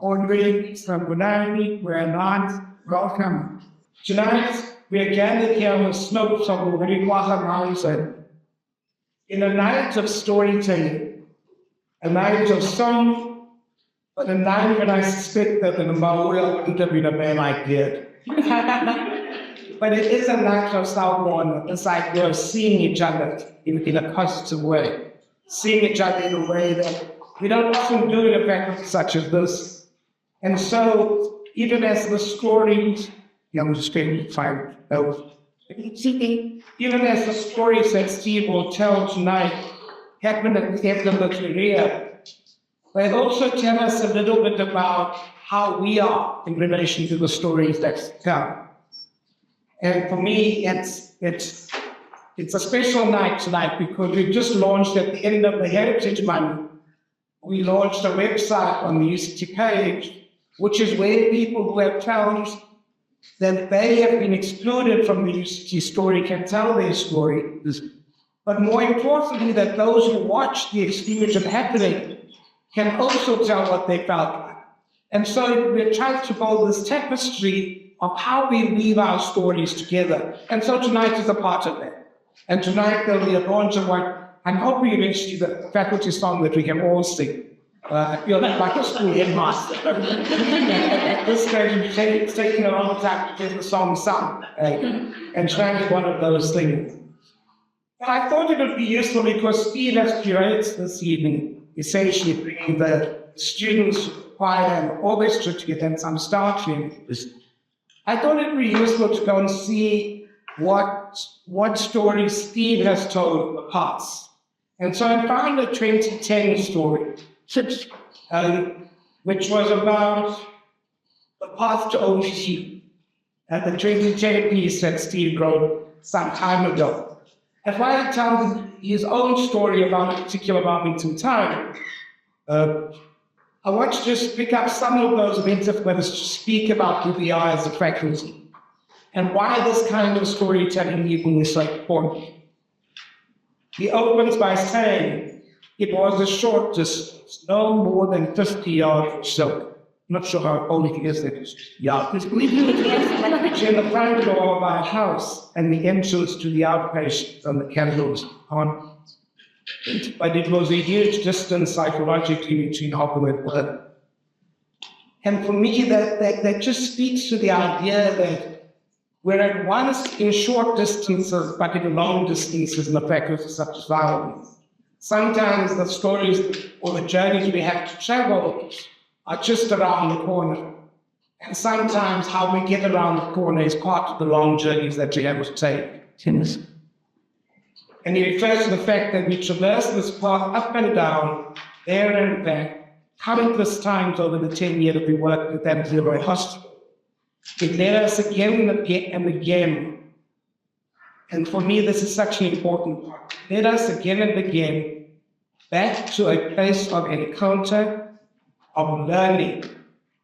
Only from Gunani, we're not welcome. Tonight, we are gathered here on the slopes of the Rikwaha Mountain in a night of storytelling, a night of song, but a night when I suspect that the Maori wouldn't have been a man like that. But it is a night of Southbourne. It's like we're seeing each other in a positive way, seeing each other in a way that we don't often do in a faculty such as this. And so, even as the stories, I'm just going to find out. Even as the stories that Steve will tell tonight happen at the end of the career, they also tell us a little bit about how we are in relation to the stories that come. And for me, it's a special night tonight because we've just launched at the end of the Heritage Month. We launched a website on the UCT page, which is where people who have challenged that they have been excluded from the UCT story can tell their story. But more importantly, that those who watch the exclusion happening can also tell what they felt like. And so we're trying to build this tapestry of how we weave our stories together. And so tonight is a part of that. And tonight there'll be a launch of what I'm hoping eventually the faculty song that we can all sing. I feel like a school headmaster. At this stage, it's taking a long time to get the song sung and trying to be one of those things. But I thought it would be useful because Steve has curated this evening, essentially bringing the students, choir and orchestra together and some star tunes. I thought it would be useful to go and see what stories Steve has told in the past. And so I found a 2010 story, which was about the path to OCT, the 2010 piece that Steve wrote some time ago. And while he tells his own story about a particular moment in time, I want to just pick up some of those metaphors to speak about who we are as a faculty and why this kind of storytelling even is so important. He opens by saying it was a short distance, no more than 50 yards or so. I'm not sure how old he is that yards. Between the front door of our house and the entrance to the outpatient on the candles on. But it was a huge distance psychologically between Hopper and Bern. And for me, that just speaks to the idea that we're at once in short distances, but in long distances in the faculty such as ours. Sometimes the stories or the journeys we have to travel are just around the corner. And sometimes how we get around the corner is part of the long journeys that we have to take. And he refers to the fact that we traverse this path up and down, there and back, countless times over the 10 years that we worked with that zero hospital. It led us again and again. And for me, this is such an important part. It led us again and again back to a place of encounter, of learning,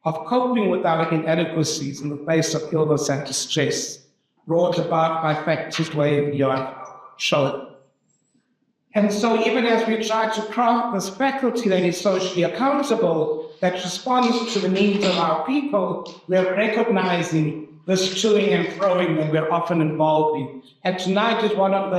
of coping with our inadequacies in the face of illness and distress, brought about by factors way beyond show. And so even as we try to craft this faculty that is socially accountable, that responds to the needs of our people, we're recognizing this toing and froing that we're often involved in. And tonight is one of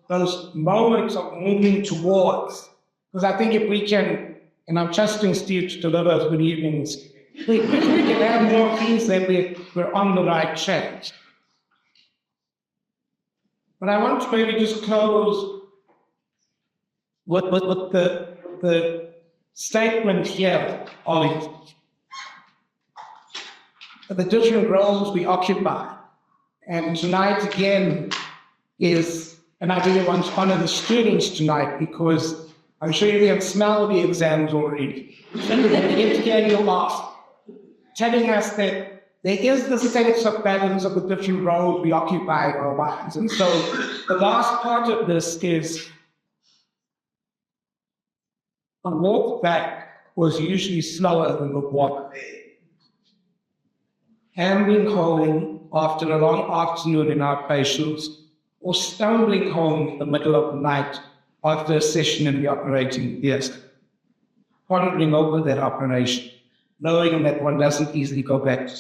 those moments of moving towards. Because I think if we can, and I'm trusting Steve to deliver us good evenings, if we can have more things, then we're on the right track. But I want to maybe just close with the statement here of the different roles we occupy. And tonight again is, and I really want to honor the students tonight because I'm sure you have smelled the exams already. Here you are, telling us that there is this sense of balance of the different roles we occupy in our lives. And so the last part of this is the walk back was usually slower than the walk there. Ambling home after a long afternoon in our patients, or stumbling home in the middle of the night after a session in the operating theatre, pondering over that operation, knowing that one doesn't easily go back to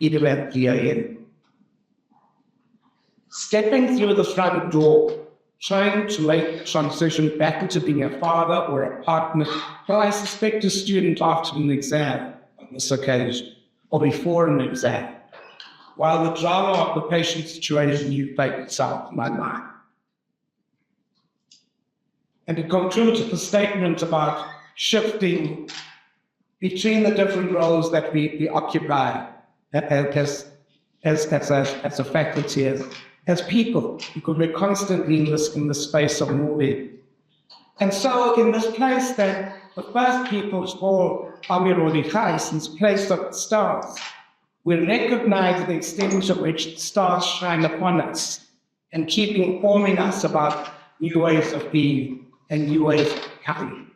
either at the end. Stepping through the front door, trying to make the transition back into being a father or a partner, well, I suspect a student after an exam on this occasion, or before an exam, while the drama of the patient situation you played itself in my mind. And to conclude with the statement about shifting between the different roles that we occupy as a faculty, as people, because we're constantly in the space of moving. And so in this place that the first people's hall, is place of the stars, we recognize the extent to which stars shine upon us and keep informing us about new ways of being and new ways of coming.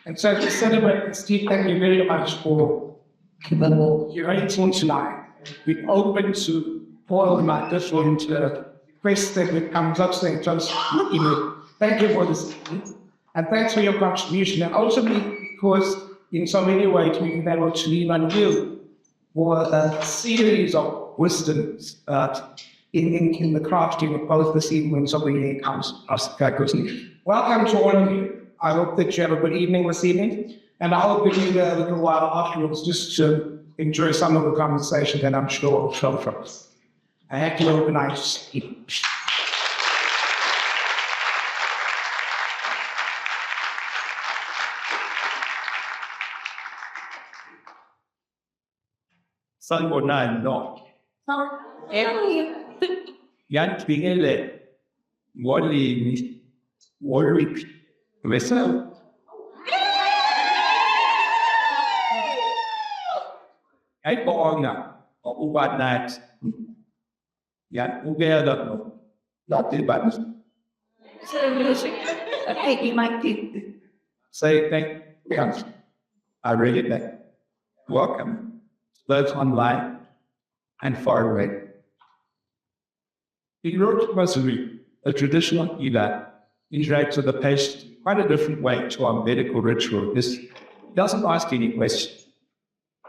And so to celebrate, Steve, thank you very much for your 18 tonight. We're open to all my different requests that would come up saying, thank you for this. And thanks for your contribution. And ultimately, because in so many ways we've been able to lean on you for a series of wisdoms in the crafting of both the sequence of the year comes. Welcome to all of you. I hope that you have a good evening this evening, and I'll give you a little while afterwards just to enjoy some of the conversation that I'm sure will flow from us. I have to organize. Sun or nine, no. Yan Twingele, Wally, Warwick, Vessel. I go on now, or what night. Yan Uganda, not the button. You might be. Say thank you. I really thank. Welcome, both online and far away. In Road Missouri, a traditional healer interacts with the patient quite a different way to our medical ritual. He doesn't ask any questions,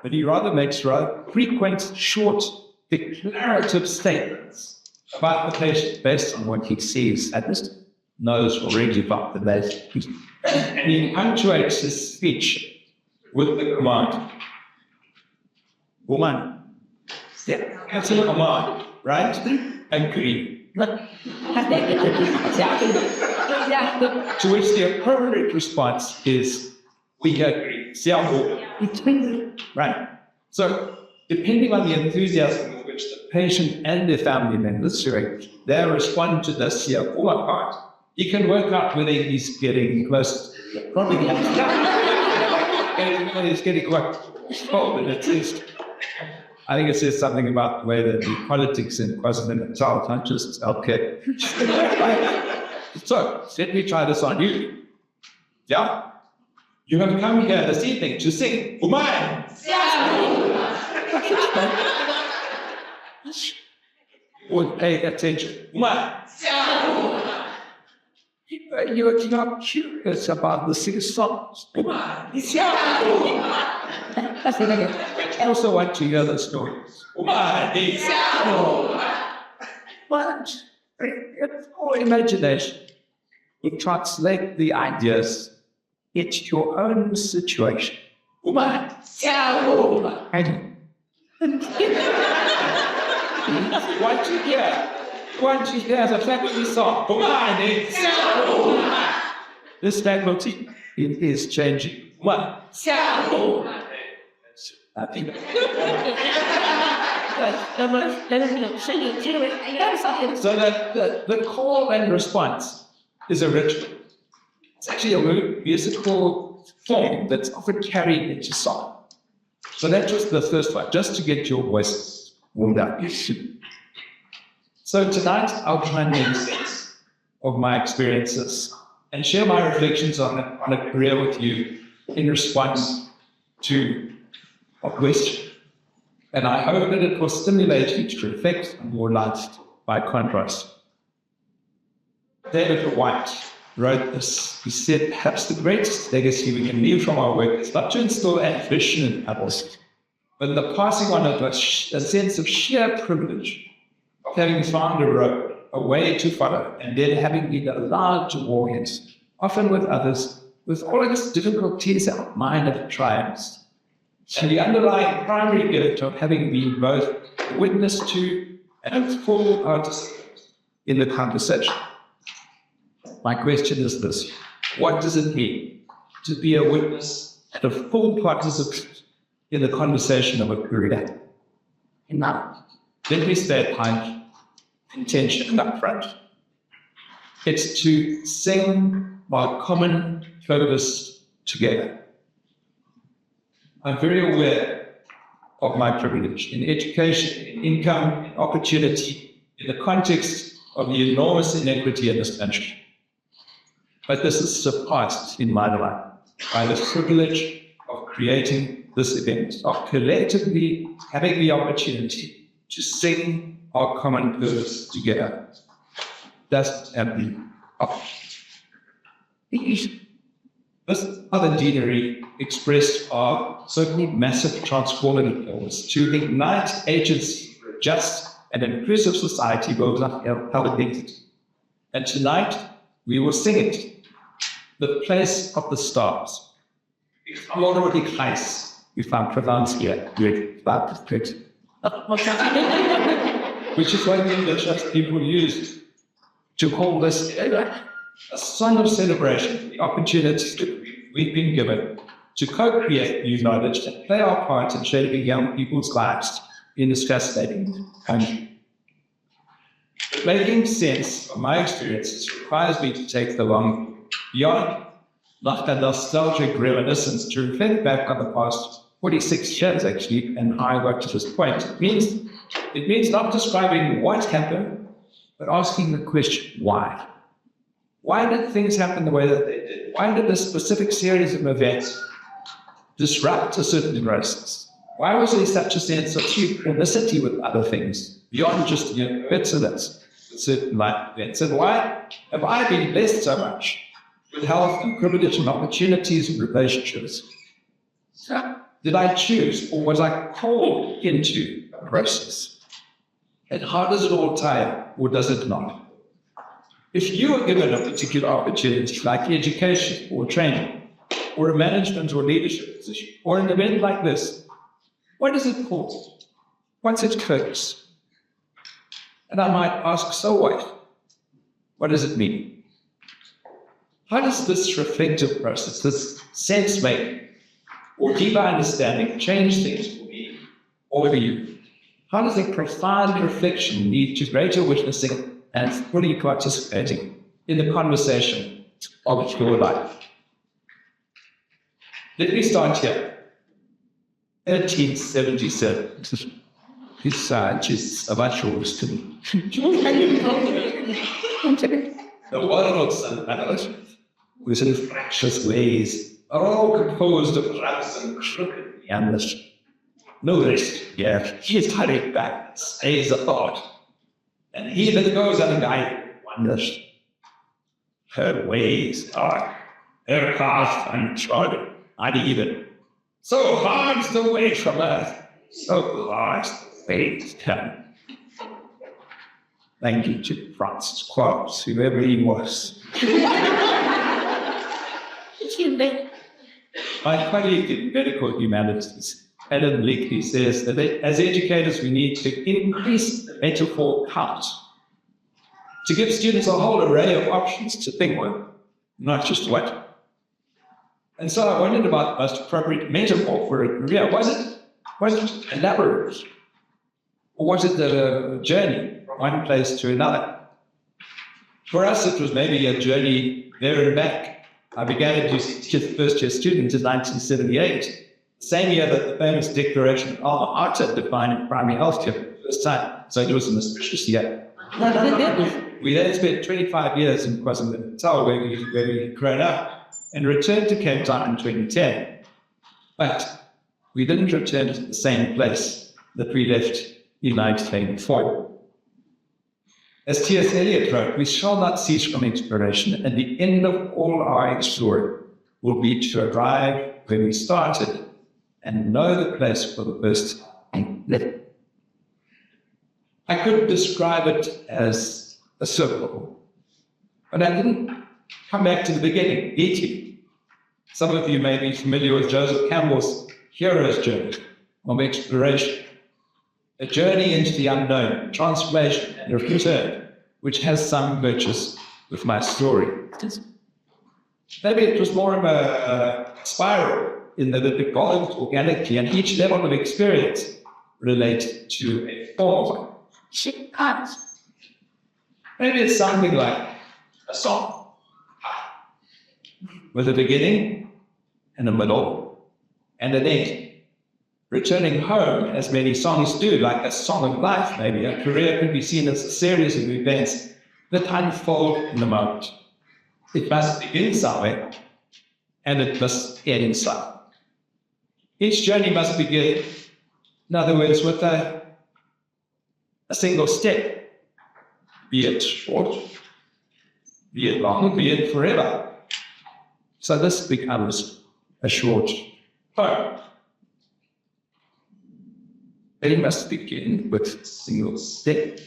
but he rather makes frequent, short, declarative statements about the patient based on what he sees and knows already about the patient. And he punctuates his speech with the command, woman, that's a command, right? Agree. To which the appropriate response is, we agree. Right. So, depending on the enthusiasm with which the patient and their family members they respond to this part, you can work out whether he's getting close. Probably he's getting quite cold, at least. I think it says something about the way that the politics in KwaZulu-Natal aren't just okay. So, let me try this on you. Yeah? You have come here this evening to sing Umay. Would pay attention. Umay. You're not curious about the sing songs. I also want to hear the stories. But it's all imagination. You translate the ideas into your own situation. What you hear? What you hear is a faculty song. This faculty is changing. What? I think. So that the call and response is a ritual. It's actually a musical form that's often carried into song. So that's just the first one, just to get your voice warmed up. So tonight I'll try and make sense of my experiences and share my reflections on a career with you in response to a question. And I hope that it will stimulate you to reflect on your life by contrast. David White, wrote this. He said, perhaps the greatest legacy we can leave from our work is not to instill ambition in others, but the passing on of a sense of sheer privilege of having found a road, a way to follow, and then having been allowed to walk it, often with others, with all its difficulties our mind have triumphs. And the underlying primary gift of having been both a witness to and full participant in the conversation. My question is this: what does it mean to be a witness and a full participant in the conversation of a career? Now, let me state my intention up front. It's to sing our common purpose together. I'm very aware of my privilege in education, in income, in opportunity, in the context of the enormous inequity in this country. But this is surpassed in my life by the privilege of creating this event, of collectively having the opportunity to sing our common purpose together. That's happen. This other deanery expressed our certainly massive transformative goals to ignite agency for a just and inclusive society both held it. And tonight we will sing it. The place of the stars. If I'm pronounced here, which is why the English people use to call this a song of celebration, the opportunity that we've been given to co-create new knowledge and play our part in shaping young people's lives in this fascinating country. Making sense of my experiences requires me to take the long beyond like a nostalgic reminiscence to reflect back on the past 46 years actually and how I got to this point. It means not describing what happened, but asking the question, why? Why did things happen the way that they did? Why did this specific series of events disrupt a certain process? Why was there such a sense of synchronicity with other things beyond just coincidence with certain life events? And why have I been blessed so much with health and privilege and opportunities and relationships? Did I choose, or was I called into a process? And how does it all tie up, or does it not? If you are given a particular opportunity, like education or training, or a management or leadership position, or an event like this, what is it called? What's its purpose? And I might ask, so what? What does it mean? How does this reflective process, this sense-making, or deeper understanding change things for me or for you? How does a profound reflection lead to greater witnessing and fully participating in the conversation of your life? Let me start here. 1377. His just about yours to me. The world's analogy, with its fractious ways, are all composed of cracks and crooked meanders. No rest, yet he is hurried back, stays a thought, and he that goes unguided wonders. Her ways are, her path untrodden, uneven. So hard's the way from earth, so large the way come. Thank you to Francis Quarles, whoever he was. My colleague in medical humanities, Alan Leakey, says that as educators we need to increase the metaphor count, to give students a whole array of options to think with, not just what. And so I wondered about the most appropriate metaphor for a career. Was it elaborate? Or was it a journey from one place to another? For us, it was maybe a journey there and back. I began as a first-year student in 1978, the same year that the famous Declaration of Alma Ata defined primary health care for the first time. So it was an auspicious year. We then spent 25 years in KwaZulu-Natal, where we had grown up, and returned to Cape Town in 2010. But we didn't return to the same place that we left in 1984. As T.S. Eliot wrote, we shall not cease from exploration, and the end of all our exploring will be to arrive where we started and know the place for the first time. I could describe it as a circle, but I didn't come back to the beginning, E.T. Some of you may be familiar with Joseph Campbell's hero's journey of exploration, a journey into the unknown, transformation and return, which has some virtues with my story. Maybe it was more of a spiral in that it evolved organically, and each level of experience related to a form. Maybe it's something like a song with a beginning and a middle and an end. Returning home, as many songs do, like a song of life, maybe a career can be seen as a series of events that unfold in the moment. It must begin somewhere, and it must end somewhere. Each journey must begin, in other words, with a single step, be it short, be it long, be it forever. So this becomes a short poem. They must begin with a single step,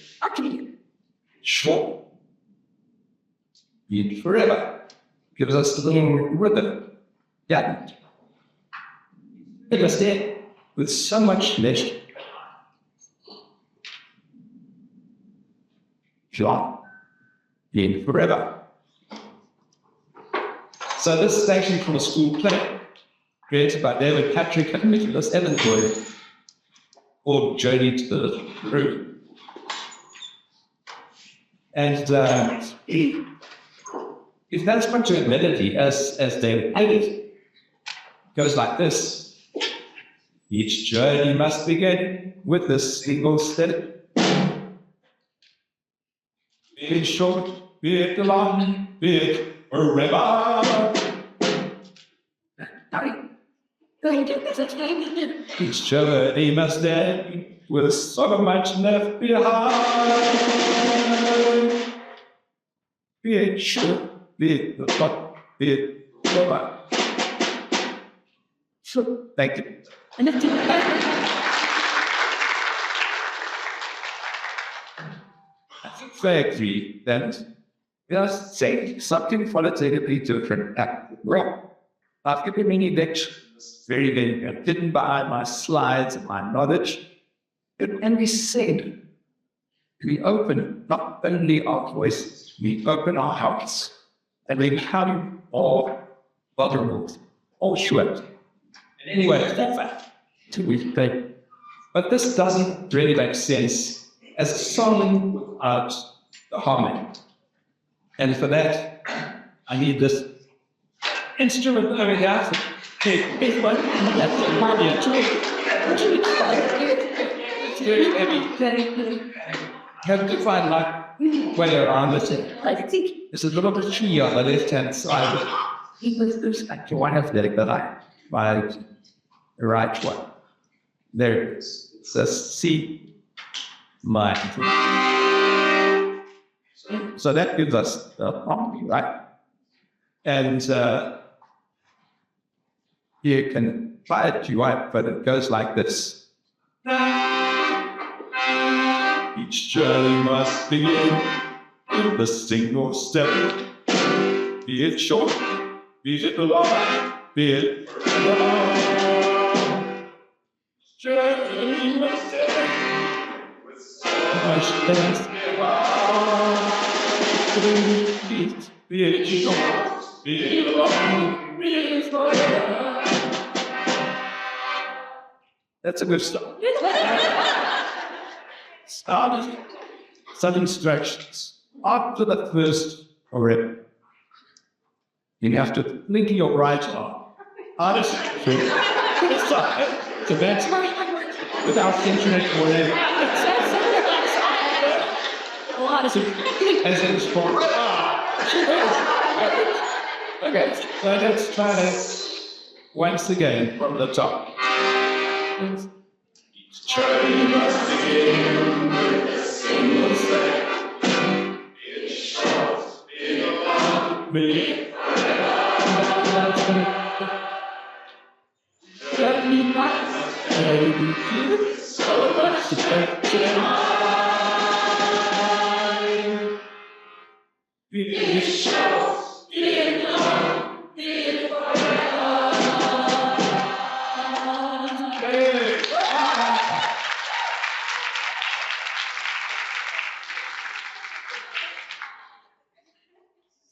short, be it forever. Gives us a little rhythm. Yeah. It must end with so much less. Short, be it forever. So this is actually from a school play created by David Patrick and Nicholas Evansworth, called Journey to the Room. And if that's much of a melody, as David added, goes like this. Each journey must begin with a single step. Be it short, be it long, be it forever. Each journey must end with so much left behind. Be it short, be it long, be it forever. Thank you. I think I agree that we are saying something qualitatively different. I've given many lectures, very, very hidden behind my slides and my knowledge. And we said, we open not only our voices, we open our hearts, and we become all vulnerable, all short. And anyway, that's that. We think. But this doesn't really make sense as a song without the harmony. And for that, I need this instrument over here. Okay, big one. That's the harmony too. It's very heavy. You have to find like way around this. I think there's a little bit of key on the left-hand side. Actually, one have to by the right one. There it is. It's a C minor. So that gives us the harmony, right? And you can try it if you want, but it goes like this. Each journey must begin with a single step. Be it short, be it long, be it forever. Journey must end with so much less. Be it short, be it long, be it forever. That's a good start. Start some instructions. After the first rep, you have to link your right arm. Honestly, to the side. So that's without thinking it or whatever. As it's for. Okay, so let's try this once again from the top. Each journey must begin with a single step. me.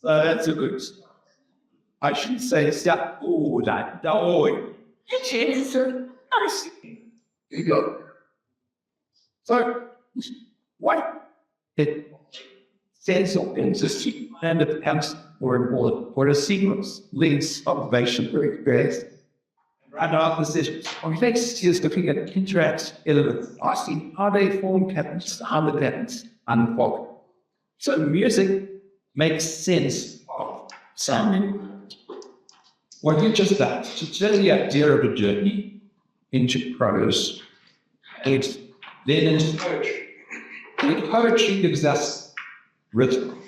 So that's a good start. I should say, that boy. There you go. So, what it says of industry and it becomes more important for a sequence leads observation for experience. Right now, decisions. Our next is looking at interact elements, asking how they form patterns, how the patterns unfold. So, music makes sense of sound. What you just done to tell the idea of a journey into prose, and then into poetry. And poetry gives us rhythm.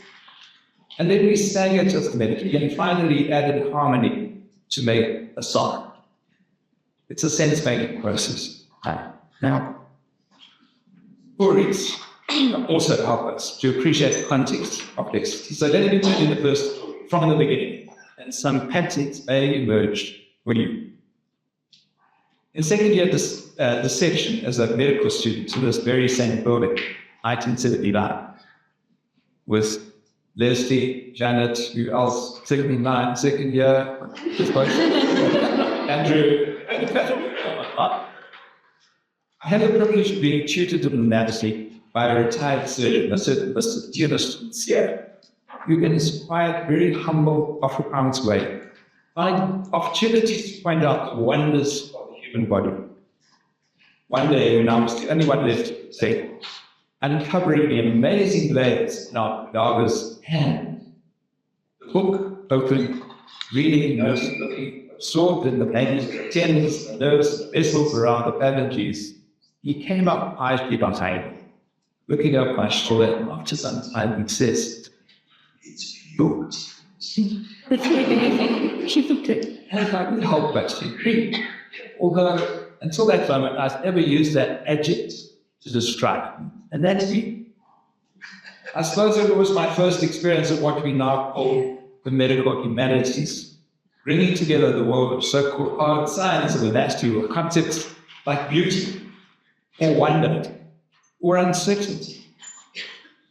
And then we sang it rhythmically and finally added harmony to make a song. It's a sense-making process. Now, stories also help us to appreciate the context of text. So let me tell you the first from the beginning. And some patterns may emerge when you. In second year, the section as a medical student in this very same building, 1979, with Leslie, Janet, who else, 79, second year, Andrew. I had the privilege of being tutored in anatomy by a retired surgeon, a certain Mr. Dearest here, who inspired very humble, Afrikaans way, find opportunities to find out the wonders of the human body. One day, when I was the only one left to say, uncovering the amazing layers in our dog's hand. The book open, reading, nursing, looking, absorbed in the baby's tendons, nerves, vessels around the bandages. He came up quietly behind, looking up my shoulder, and after some time he says, "It's you." And I couldn't help but to agree. Although, until that moment, I'd never used that adjective to describe him. And that's me. I suppose it was my first experience of what we now call the medical humanities, bringing together the world of so-called hard science and anatomy or concepts like beauty, or wonder, or uncertainty,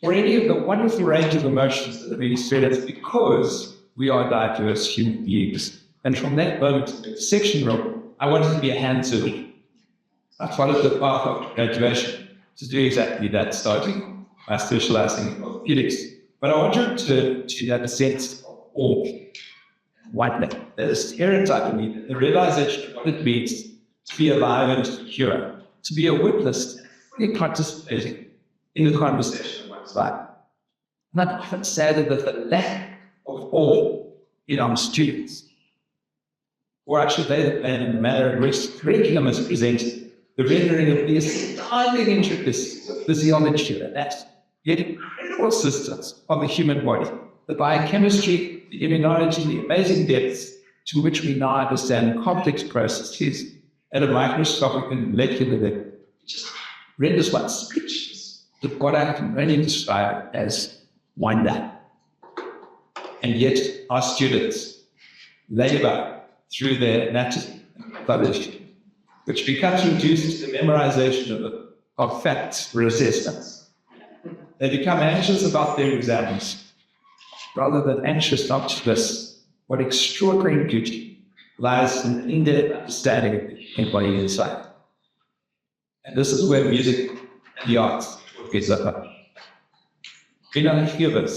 or any of the wonderful range of emotions that we experience because we are diverse human beings. And from that moment in the section room, I wanted to be a hand surgeon. I followed the path of graduation to do exactly that, starting by specializing in orthopedics. But I wanted to have a sense of awe, wonder, the stereotype in me, the realization of what it means to be alive and secure, to be a witness, really participating in the conversation of one's life. And I've often said that the lack of awe in our students, or I should say that in the manner in which the curriculum is presented, the rendering of the astounding intricacies of physiology and that yet incredible systems of the human body, the biochemistry, the immunology, the amazing depths to which we now understand complex processes at a microscopic and molecular level, just renders one speechless with what I can only describe as wonder. And yet our students labor through their anatomy and pathology, which becomes reduced to the memorization of facts for assessments. They become anxious about their exams, rather than anxious not to miss what extraordinary beauty lies in in-depth understanding of the human body inside. And this is where music and the arts gets up. In our Hubert,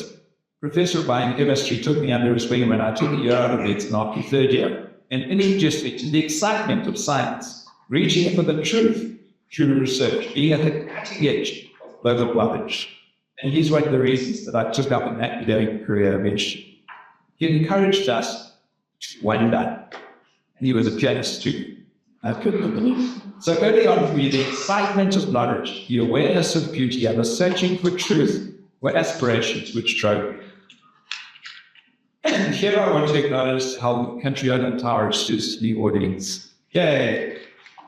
Professor of Biochemistry took me under his wing when I took a year out of it after third year, and introduced me to the excitement of science, reaching for the truth through research, being at the cutting edge of global knowledge. And he's one of the reasons that I took up an academic career eventually. He encouraged us to wonder. He was a pianist too. I couldn't believe. So early on for me, the excitement of knowledge, the awareness of beauty, and the searching for truth were aspirations which drove me. here I want to acknowledge how the country on tower shoots the audience. Yay!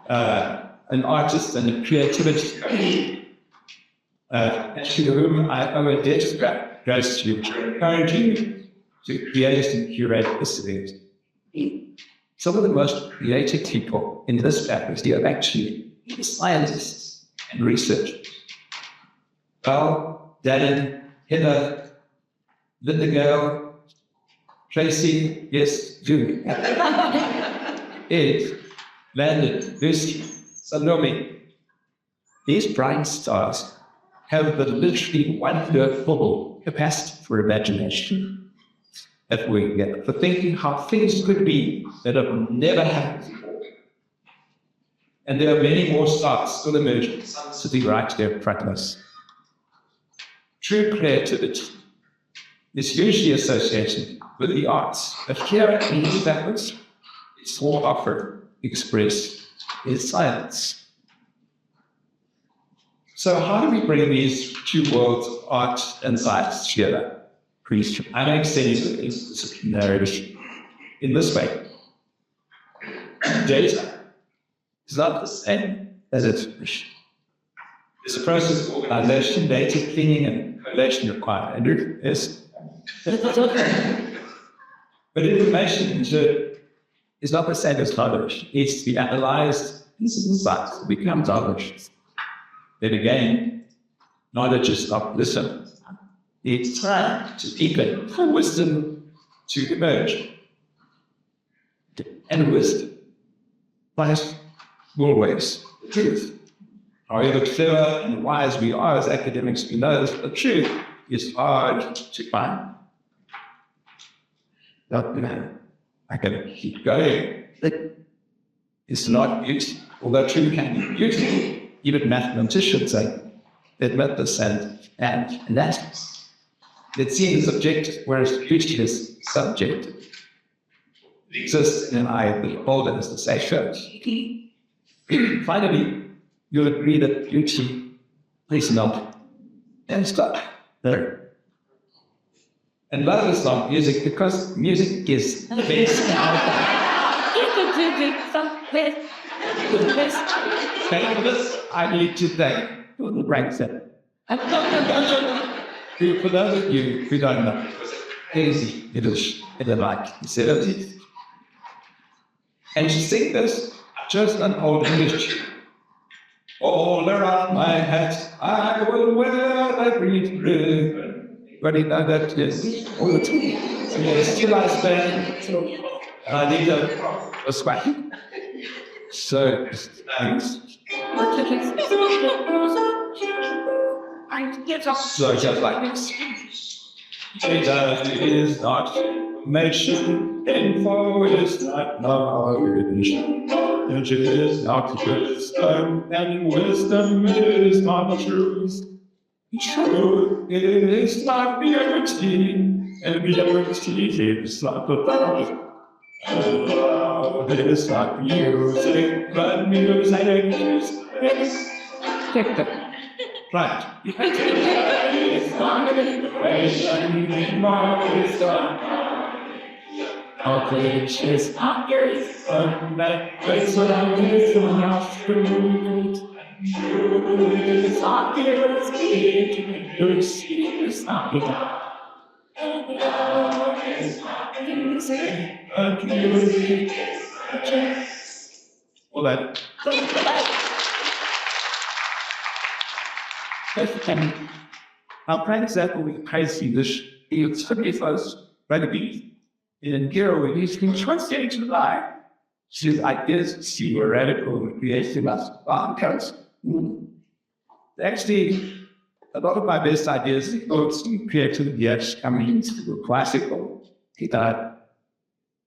An artist and a creativity. To whom I owe a debt of gratitude for encouraging me to create and curate this event. Some of the most creative people in this faculty are actually scientists and researchers. Val, Dannon, Heather, Linda Gale, Tracy, yes, Julie, Ed, Landon, Lucy, Salome. These bright stars have the literally wonderful capacity for imagination that we get, for thinking how things could be that have never happened before. And there are many more stars still emerging, sitting right there in front of us. True creativity is usually associated with the arts, but here at these levels, it's more often expressed in science. So how do we bring these two worlds, art and science, together? I make sense of interdisciplinarity in this way. Data is not the same as information. There's a process of organization, data cleaning, and collation required. But information is not the same as knowledge. It needs to be analyzed and synthesized to become knowledge. Then again, knowledge is not wisdom. It's time to deepen for wisdom to emerge. And wisdom lies always the truth. However clever and wise we are as academics, we know that the truth is hard to find. I can keep going. It's not beauty, although truth can be beautiful. Even mathematicians admit this and that. It seems objective, whereas beauty is subjective. It exists in an eye of the beholder, as the say shows. Finally, you'll agree that beauty is not and stuff there. And love is not music because music is the best. Thank this, I need to thank the Brexit. For those of you who don't know, easy it is in the like 70s. And to sing this, just an old English tune. All around my hat, I will wear every ribbon. But you know that is all the time. So still I spend, I need a swag. So, thanks. So just like this. Data is not information, info is not knowledge. Knowledge is not wisdom, and wisdom is not truth. Truth is not beauty, and beauty is not the thought. Love is not music, but music is right. It's not an information, it's not knowledge is not yours, that is what I miss when you're true. It's not yours, it's not yours. Well, that. Our practice that we praise English, it's first rugby. In here, we use things translated to life. So ideas, theoretical, creative counts. Actually, a lot of my best ideas, creativity, yes, coming into classical.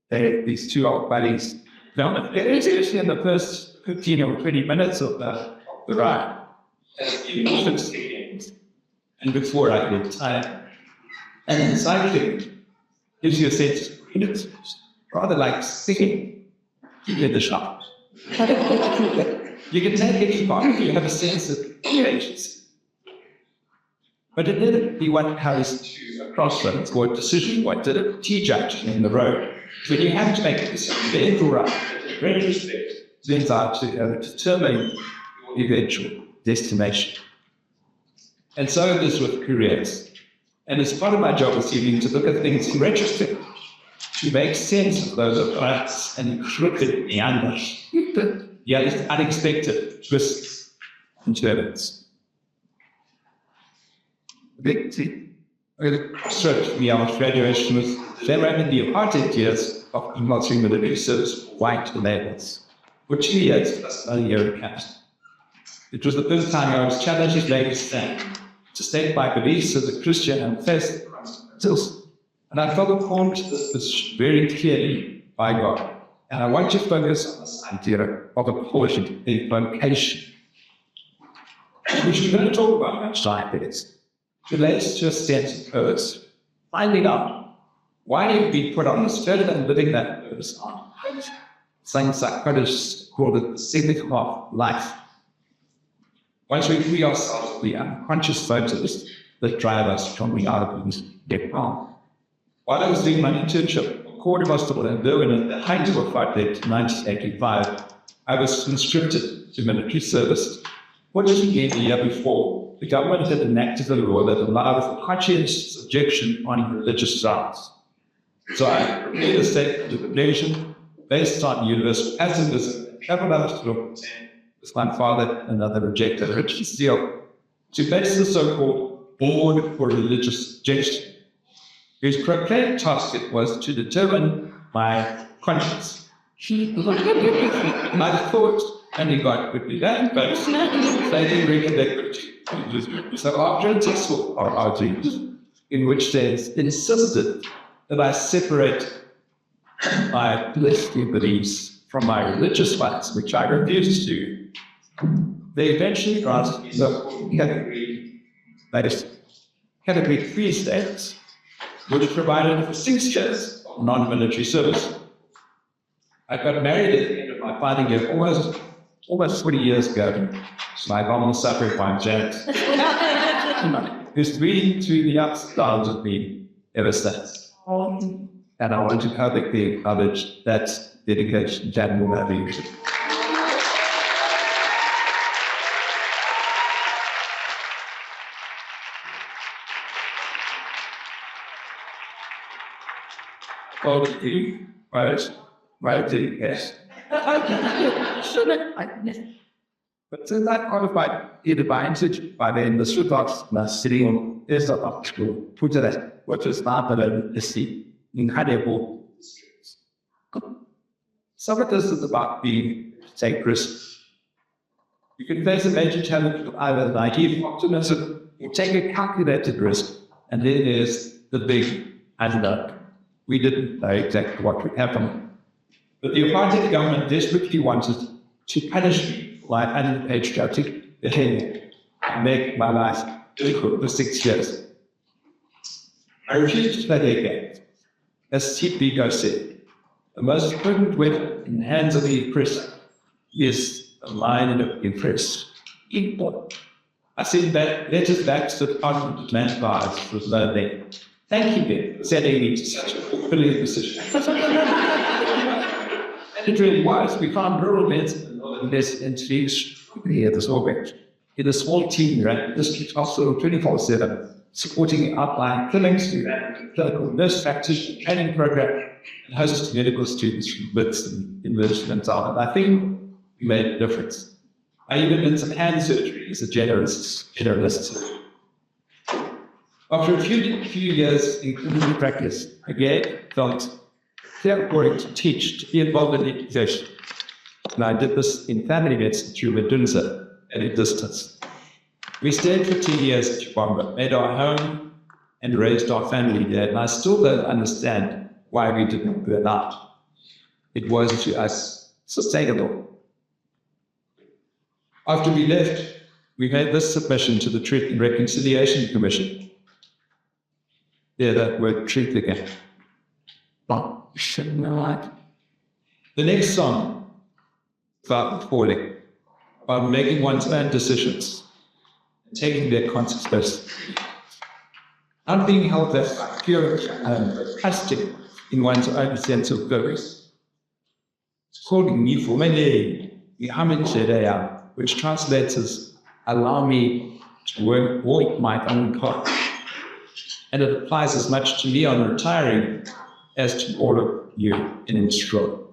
These two old buddies. Now, it's actually in the first 15 or 20 minutes of the ride. And before I get tired. And then cycling gives you a sense of freedom, rather like singing in the shop. You can take it apart, you have a sense of agency. But it never be what carries to crossroads or a decision point, at a T-junction in the road, when you have to make this bend or right, retrospect, things are to determine your eventual destination. And so it is with careers. And it's part of my job this evening to look at things in retrospect, to make sense of those paths and crooked meanders, the unexpected twists and turns. The big thing that struck me out of graduation was they were in the apartheid years of compulsory military service white labels for 2 years plus a year of caste. It was the first time I was challenged as late as stand to state my beliefs as a Christian and faith, and I felt informed this very clearly by God. And I want to focus on this idea of a portion, a vocation, which we're going to talk about next time. It relates to a sense of purpose. Finding out why you've been put on this earth and living that purpose on. Some psychologists call it the cycle of life. Once we free ourselves of the unconscious motives that drive us from the other things get wrong. While I was doing my internship at Court Hospital in Durban at the height of apartheid in 1985, I was conscripted to military service. Fortunately, the year before, the government had enacted a law that allowed for conscientious objection on religious grounds. So I made a statement to the nation based on universal pacifism, traveled out to with my father and other rejected religious zeal, to base the so-called Board for Religious Objection, whose proclaimed task it was to determine my conscience. I thought only God could do that, but they didn't reckon they could. So after a successful argument, in which they insisted that I separate my political beliefs from my religious ones, which I refused to, they eventually granted me the category 3 status, which provided for 6 years of non-military service. I got married at the end of my final year, almost 20 years ago, so my mom was suffering by Janet, who's been through the ups and downs of me ever since. And I want to publicly acknowledge that dedication to animal values. Right, yes. But since I qualified in advantage by the industry box, sitting on this optical, put it what is not the incredible. Some of this is about being take risks. You can face a major challenge with either naive optimism or take a calculated risk, and then there's the big unknown. We didn't know exactly what would happen. But the apartheid government desperately wanted to punish me for my unpatriotic behavior and make my life difficult for 6 years. I refused to play their game. As Steve Reid said, the most important weapon in the hands of the oppressed is the line of the oppressed. I sent letters back to the Department of Land Guards with no name. Thank you, Ben, for sending me to such a fulfilling position. And it really was. We found rural medicine and this entities here, this orbit, in a small team, right? District hospital 24/7, supporting outlying clinics, clinical nurse practice, training program, and host medical students from BITS and university and so on. And I think we made a difference. I even did some hand surgery as a generalist. After a few years in clinical practice, again felt therapeutic to teach, to be involved in education. And I did this in family medicine through Medunza at a distance. We stayed for 2 years at Chibamba, made our home and raised our family there, and I still don't understand why we didn't burn out. It was to us sustainable. After we left, we made this submission to the Truth and Reconciliation Commission. Yeah, that word truth again. The next song is about falling, about making one's own decisions and taking their consequences. not being held as pure plastic in one's own sense of purpose. Calling me for many, which translates as allow me to work my own path. And it applies as much to me on retiring as to all of you in instruct.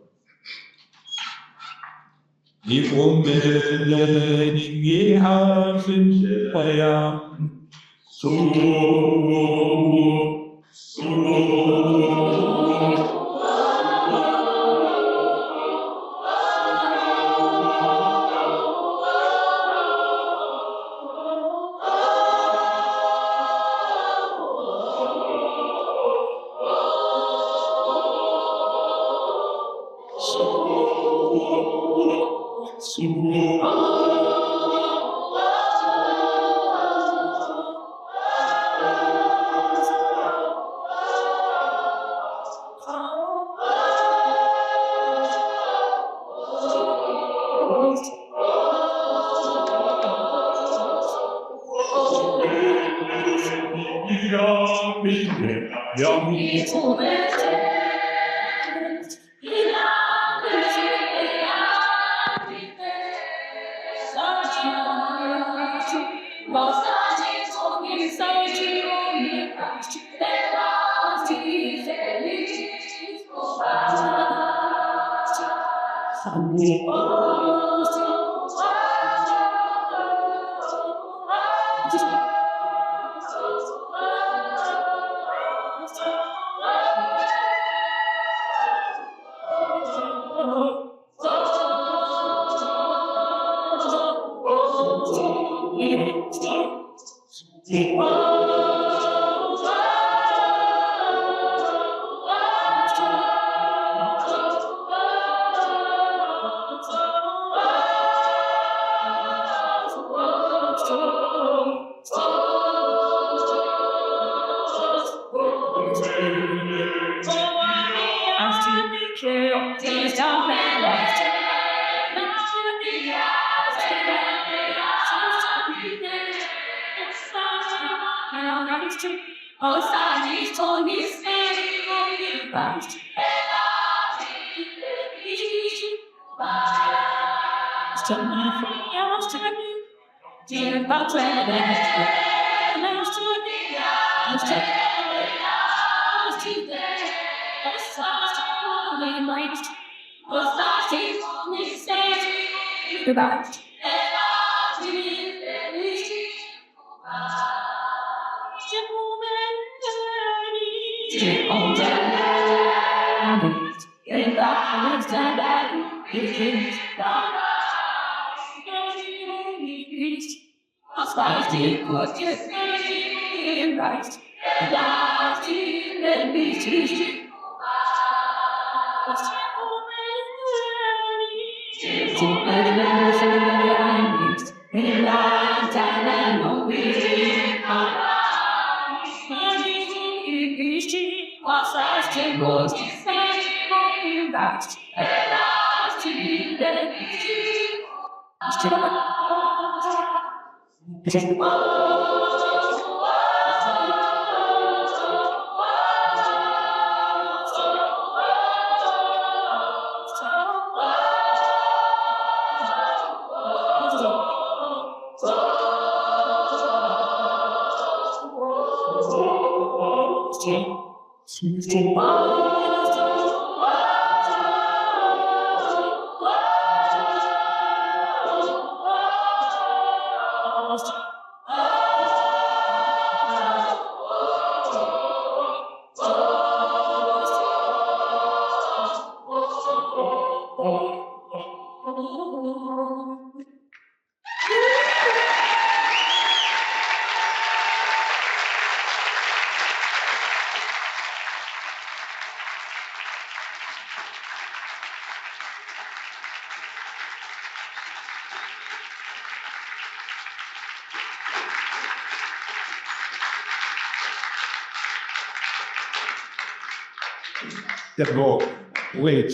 The book with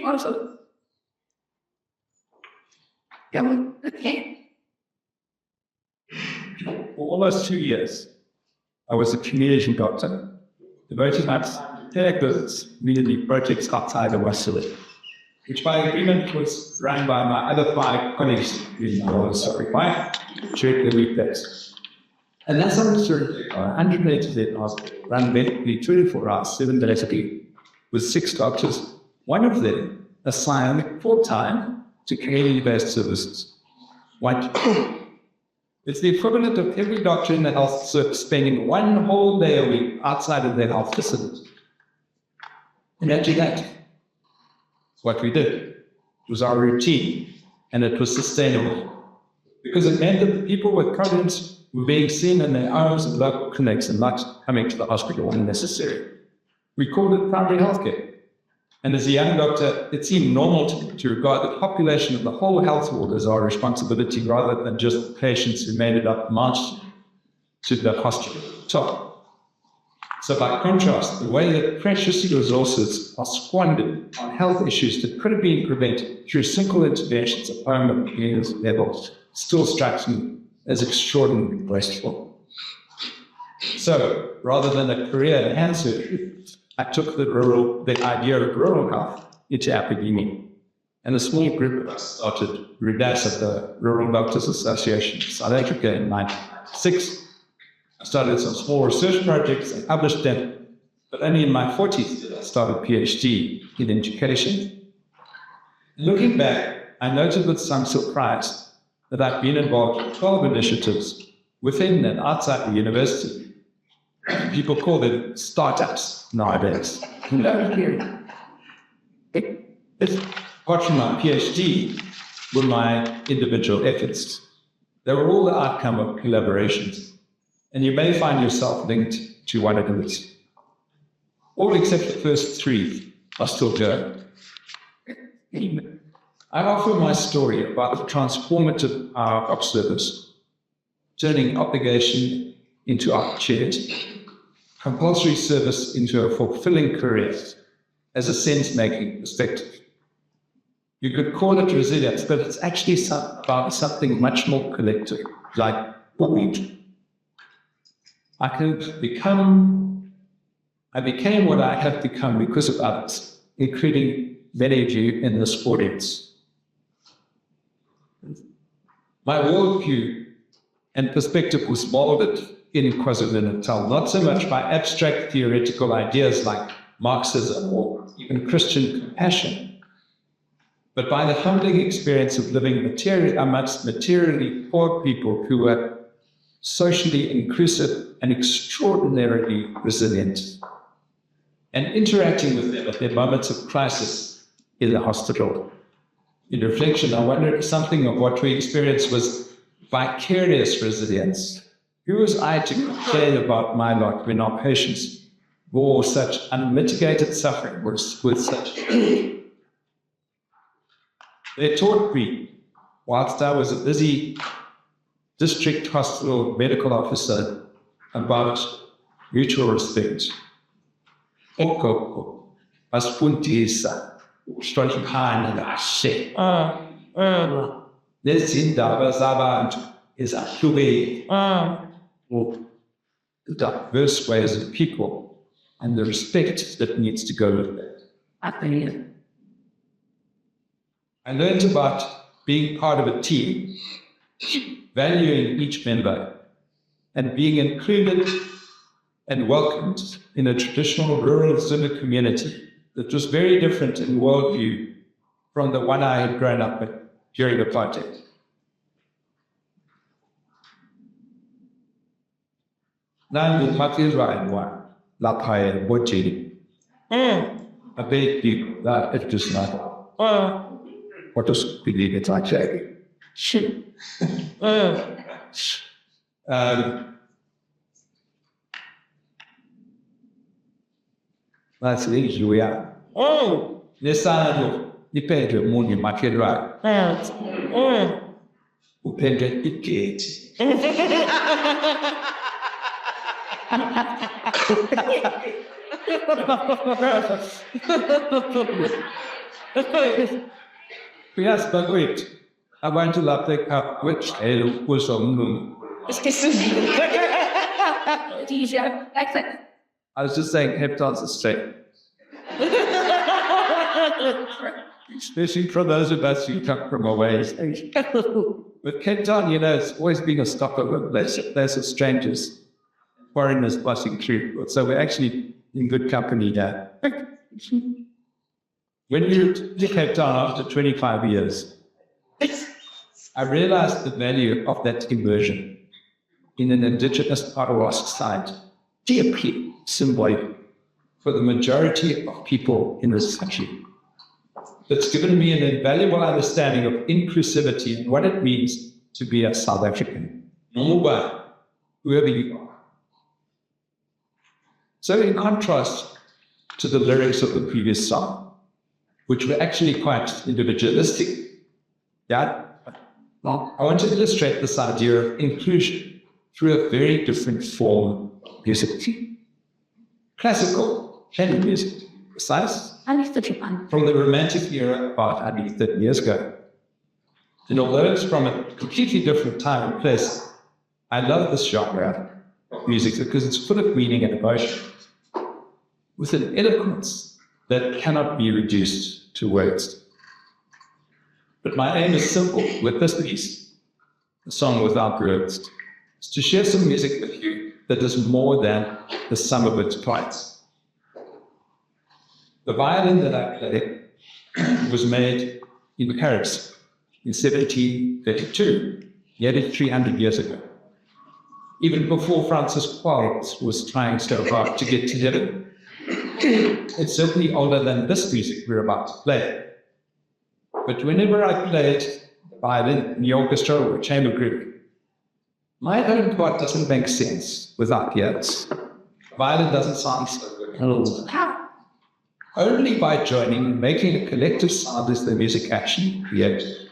also okay. For almost 2 years, I was a community doctor, devoting my time to clinic visits, immediately projects outside of Western, which by agreement was run by my other 5 colleagues in during the weekdays. And that's how it's 180 hours, run basically 24 hours, 7 days a week, with 6 doctors, one of them assigned full-time to community-based services. It's the equivalent of every doctor in the health service spending 1 whole day a week outside of their health facility. Imagine that. What we did. It was our routine, and it was sustainable. Because it meant that the people with problems were being seen in their homes and local clinics and not coming to the hospital when necessary. We called it primary healthcare. And as a young doctor, it seemed normal to regard the population of the whole health world as our responsibility rather than just the patients who made it up marched to the hospital top. So by contrast, the way that precious resources are squandered on health issues that could have been prevented through simple interventions at home and community levels still strikes me as extraordinarily wasteful. So rather than a career in hand surgery, I took the idea of rural health into academia. And a small group of us started RUDAS at the Rural Doctors Association of South Africa in 1996. I started some small research projects and published them, but only in my 40s did I start a PhD in education. Looking back, I noted with some surprise that I've been involved in 12 initiatives within and outside the university. People call them startups nowadays. Apart from my PhD were my individual efforts. They were all the outcome of collaborations, and you may find yourself linked to one of these. All except the first 3 are still going. I offer my story about the transformative power of service, turning obligation into opportunity, compulsory service into a fulfilling career as a sense-making perspective. You could call it resilience, but it's actually about something much more collective, like food. I became what I have become because of others, including many of you in this audience. My worldview and perspective was molded in KwaZulu-Natal, not so much by abstract theoretical ideas like Marxism or even Christian compassion, but by the humbling experience of living amongst materially poor people who were socially inclusive and extraordinarily resilient, and interacting with them at their moments of crisis in the hospital. In reflection, I wondered if something of what we experienced was vicarious resilience. Who was I to complain about my lot when our patients bore such unmitigated suffering with such... They taught me, whilst I was a busy district hospital medical officer, about mutual respect. Okoko, aspuntisa, strongipana she. Nezindaba zabantu ezahlukene. The diverse ways of people and the respect that needs to go with that. I learned about being part of a team, valuing each member, and being included and welcomed in a traditional rural Zulu community that was very different in worldview from the one I had grown up with during the project. Now, the Matilda one, La Paia Bojini. A big people that it's just not. What does believe it's actually? That's the issue we are. Nesano, dipende muni Matilda. Dipende it. Yes, but wait. I want to love the cup which was on moon. I was just saying heptads are straight. Especially for those of us who come from away. But Cape Town, it's always been a stopover place of strangers, foreigners passing through. So we're actually in good company there. When we moved to Cape Town after 25 years, I realized the value of that immersion in an indigenous Ottawa society, deeply symbolic for the majority of people in this country. That's given me an invaluable understanding of inclusivity and what it means to be a South African, whoever you are. So in contrast to the lyrics of the previous song, which were actually quite individualistic, I want to illustrate this idea of inclusion through a very different form of music. Classical and music, precise, from the Romantic era about 130 years ago. And although it's from a completely different time and place, I love this genre of music because it's full of meaning and emotion, with an eloquence that cannot be reduced to words. But my aim is simple with this piece, a song without words, is to share some music with you that is more than the sum of its parts. The violin that I play was made in Paris in 1732, nearly 300 years ago, even before Francis Quarles was trying so hard to get together. It's certainly older than this music we're about to play. But whenever I played the violin in the orchestra or a chamber group, my own part doesn't make sense without the others. Violin doesn't sound so good. Only by joining and making a collective sound is the music actually created.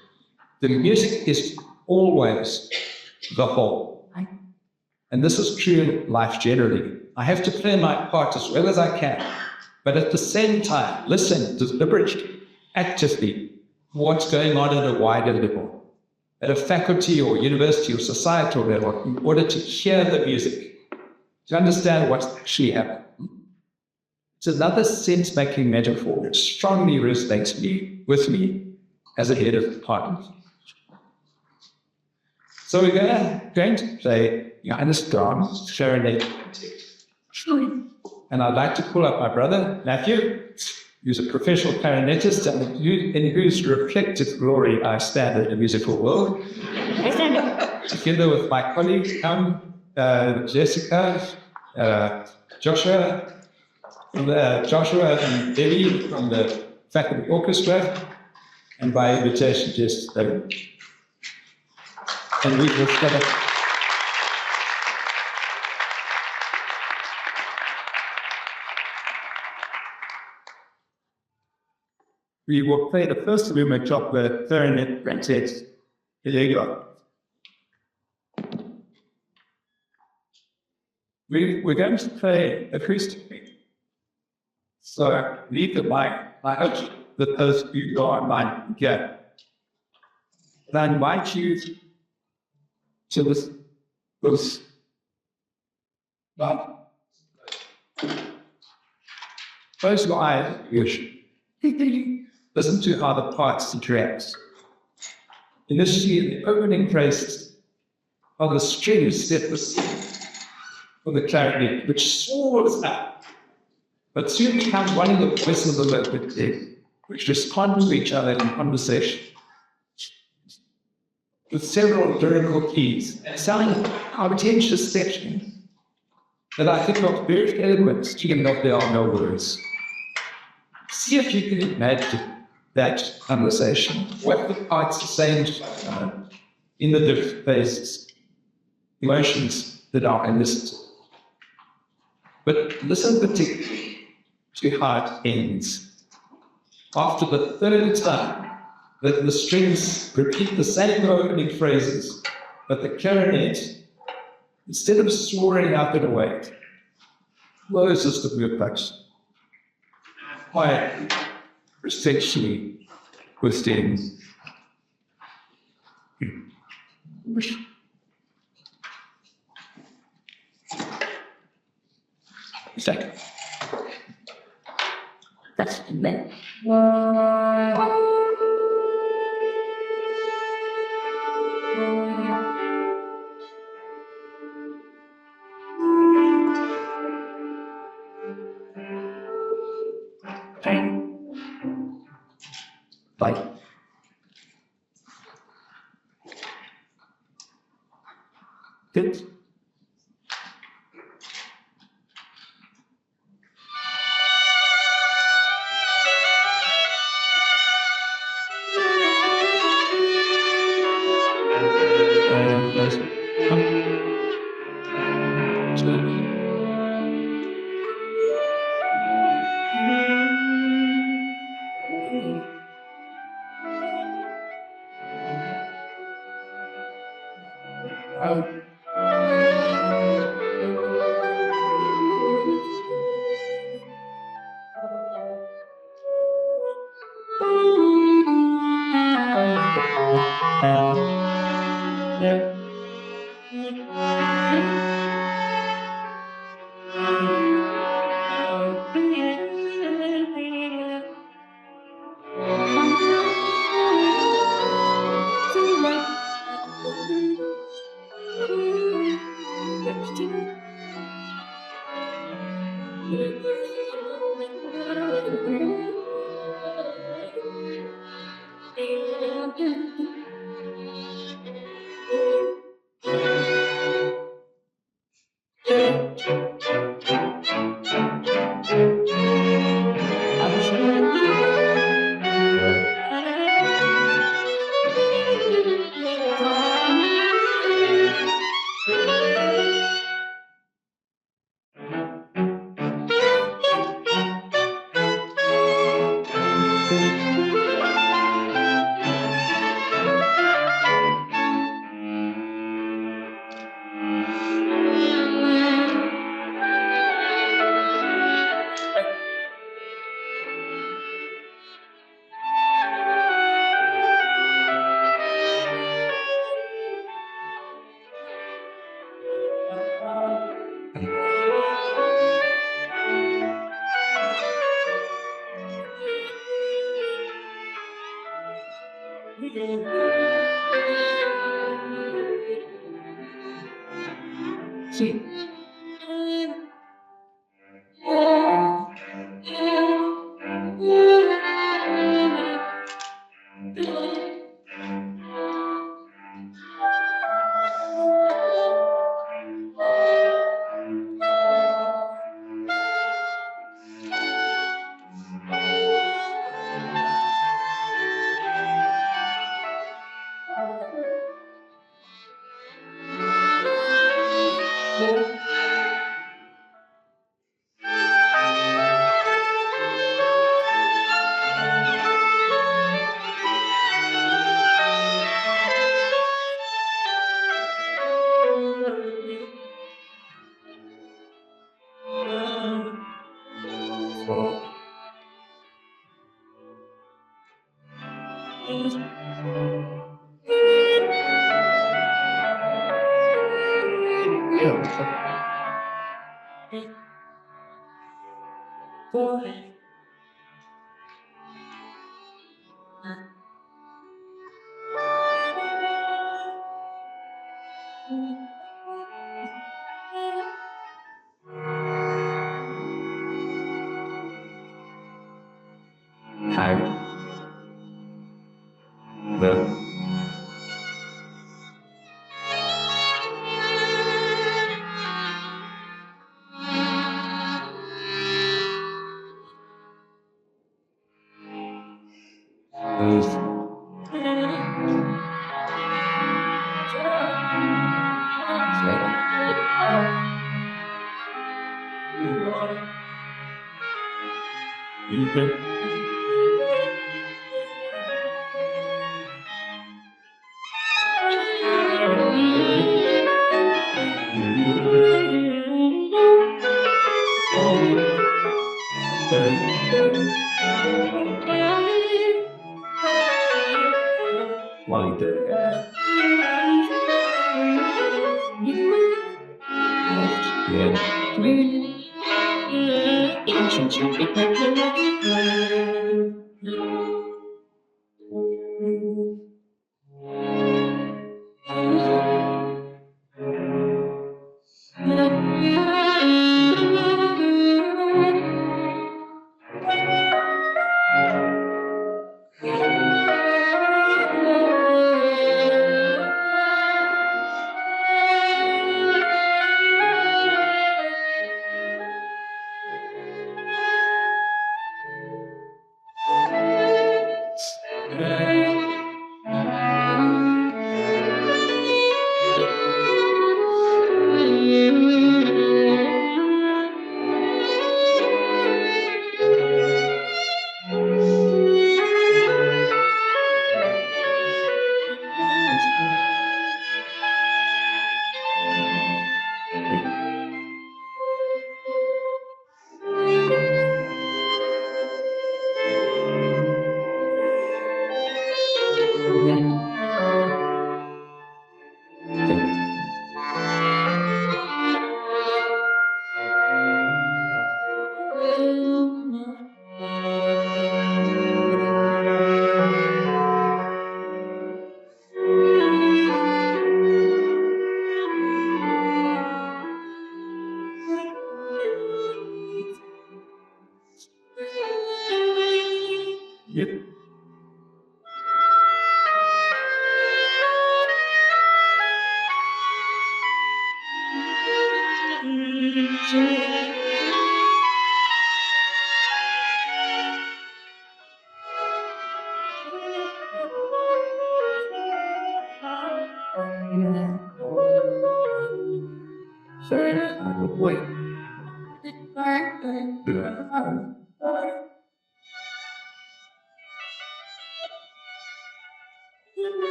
The music is always the whole. And this is true in life generally. I have to play my part as well as I can, but at the same time, listen deliberately, actively, what's going on at a wider level, at a faculty or university or societal level, in order to hear the music, to understand what's actually happening. It's another sense-making metaphor that strongly resonates with me as a head of the department. So we're going to play Johannes Brahms' Serenade. And I'd like to call up my brother, Matthew, who's a professional clarinetist and in whose reflective glory I stand in the musical world. Together with my colleagues, Jessica, Joshua and Debbie from the Faculty Orchestra, and by invitation, just and we will start. We will play the first movement of the clarinet quintet. Here you go. We're going to play acoustically. So leave the mic. I hope that those of you who are online get. And I invite you to this. Close your eyes. Listen to how the parts interact. Initially, the opening phrases are the strings set for the clarinet, which soars up. But soon comes one of the voices of the local which respond to each other in conversation, with several lyrical keys, sounding contentious sections that I think are very eloquent, even though there are no words. See if you can imagine that conversation, what the parts are saying in the different phases, emotions that are elicited. But listen particularly to how it ends. After the third time that the strings repeat the same opening phrases, but the clarinet, instead of soaring up and away, closes the workbox. Quietly, respectfully, within. Second. That's the Bye. Good. See.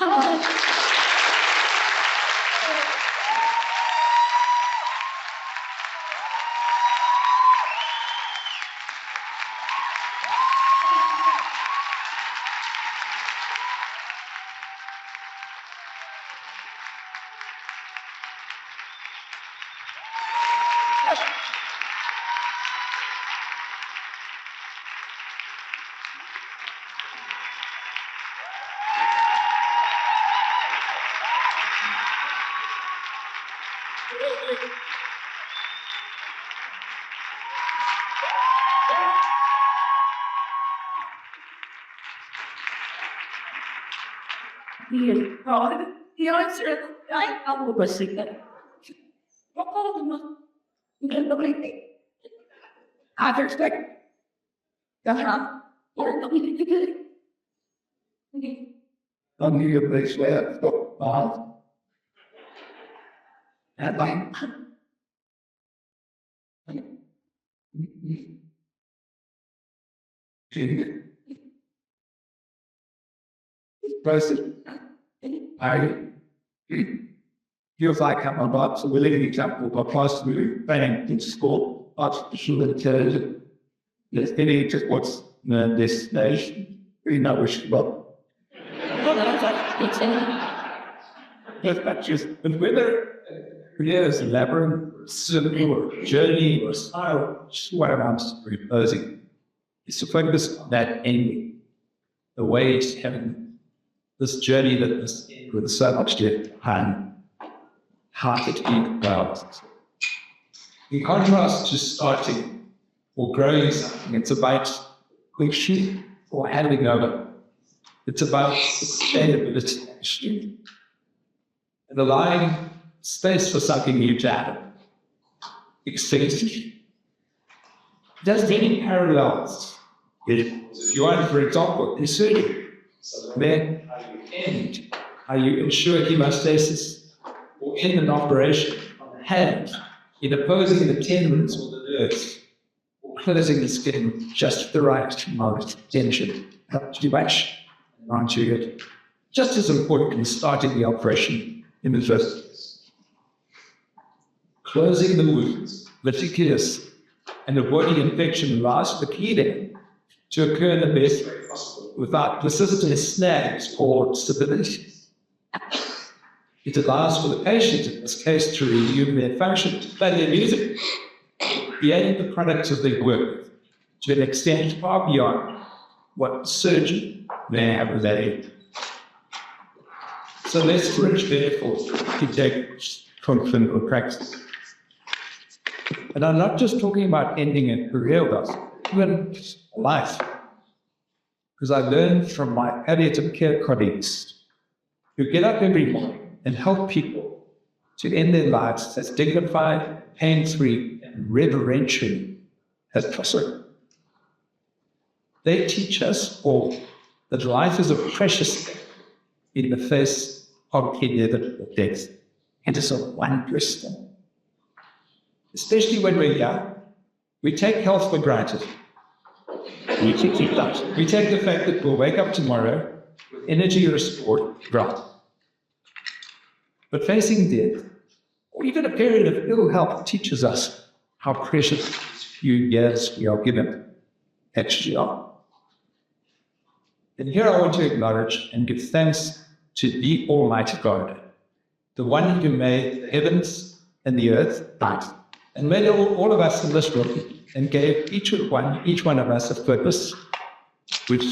Come on. The answer is I was thinking. I expect. Don't hear your place where and like person I feels like I'm about to living example of past playing in school, artificial intelligence. There's any just what's this stage. We know which well. That's just and whether it is a labyrinth, simple or journey or style, just what I'm proposing is to focus on that ending, the way it's having this journey that is with so much depth and heart to eat about. In contrast to starting or growing something, it's about quick shift or handing over. It's about sustainability and allowing space for something new to happen. Extinction. Does any parallels? If you want, for example, inserting, then are you ensuring hemostasis or in an operation on the hand in opposing the tendons or the nerves or closing the skin just the right amount of tension? Not too much, not too good. Just as important in starting the operation in the first place. Closing the wounds, meticulous, and avoiding infection allows the healing to occur in the best way possible without persistent snags or stability. It allows for the patient, in this case, to resume their function, to play their music, creating the products of their work to an extent far beyond what the surgeon may have related. So let's bridge therefore to take from clinical practice. And I'm not just talking about ending a career loss, even life. Because I learned from my palliative care colleagues who get up every morning and help people to end their lives as dignified, pain-free, and reverential as possible. They teach us all that life is a precious thing in the face of inevitable death. It is a wondrous thing. Especially when we're young, we take health for granted. We take the fact that we'll wake up tomorrow with energy restored, granted. But facing death, or even a period of ill health, teaches us how precious few years we are given actually are. And here I want to acknowledge and give thanks to the Almighty God, the one who made the heavens and the earth, and made all of us in this room, and gave each one of us a purpose, which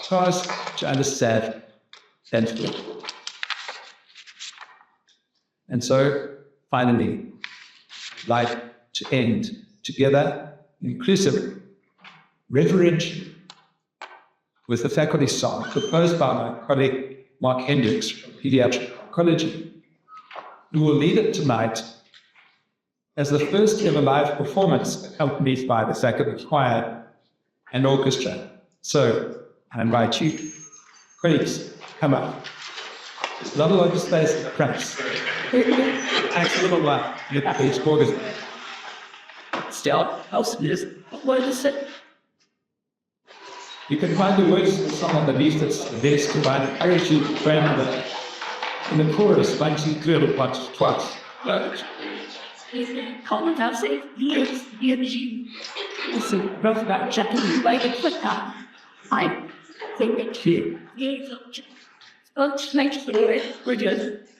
caused us to understand and feel. And so, finally, like to end together, inclusively, reverentially, with the faculty song proposed by my colleague Marc Hendricks from Pediatric Oncology, who will lead it tonight as the first ever live performance accompanied by the faculty choir and orchestra. So I invite you, colleagues, come up. There's not a lot of space to practice. Thanks a little while. Please, orchestra. Still, what is it? You can find the words of the song underneath this desk, but I encourage you to pray in the chorus, once you clear it once, twice. Comment out, say, yes, listen, both about checking like a quick time. I think it's here. Let's make sure we're just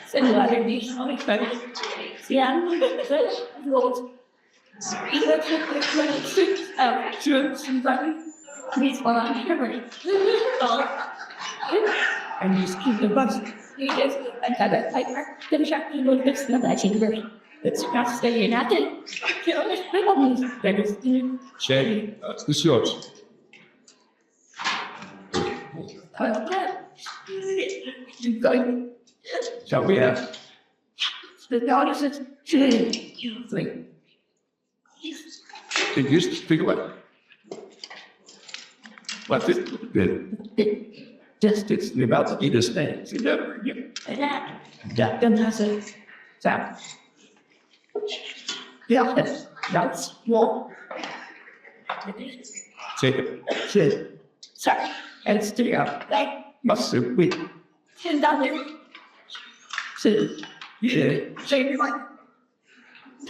send out of these yeah, and just keep the bus. You just got a paper. The shop people fix the chamber. It's just staying at it. Shay, this is yours. Shall we have? The daughters is you think. Did you speak what? What's it? Just It's about to eat his things. You never get. that then has a sound. Yeah, that's what. Take it. Shit. Sorry. And still up. Like, Must have wait. $10. So, Yeah. so you're like,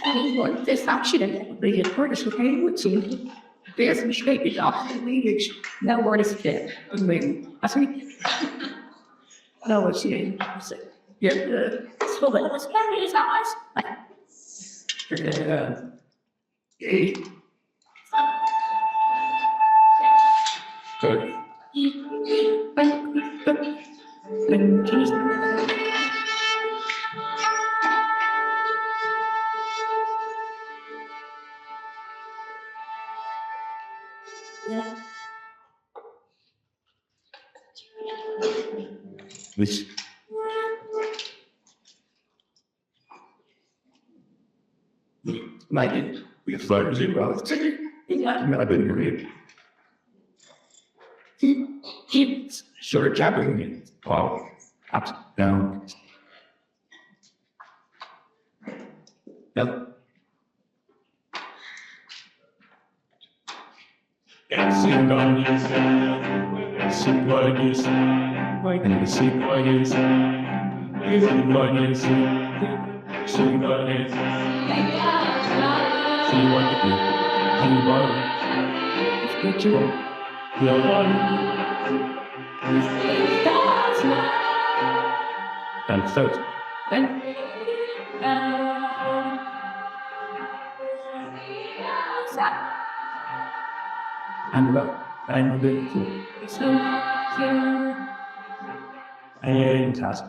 anyone, this action, the importance of paying with something. There's a mistake is off the language. No word is fit. I mean, I think. No, it's you. Yeah, so that was very his eyes. Good. Yeah. Which Like it. we have flowers in well. Yeah. I've been reading. He's Sort of jabbing it. Wow. Up, down. Yep. And sing on his sing on his and sing on his sing on his sing on his see what you do and what good to will want and so and I'm the and task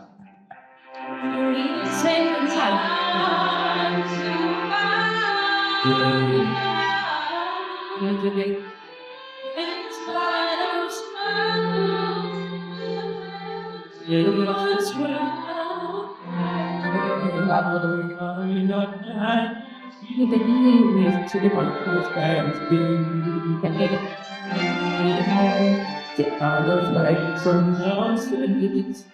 I was like from house and it's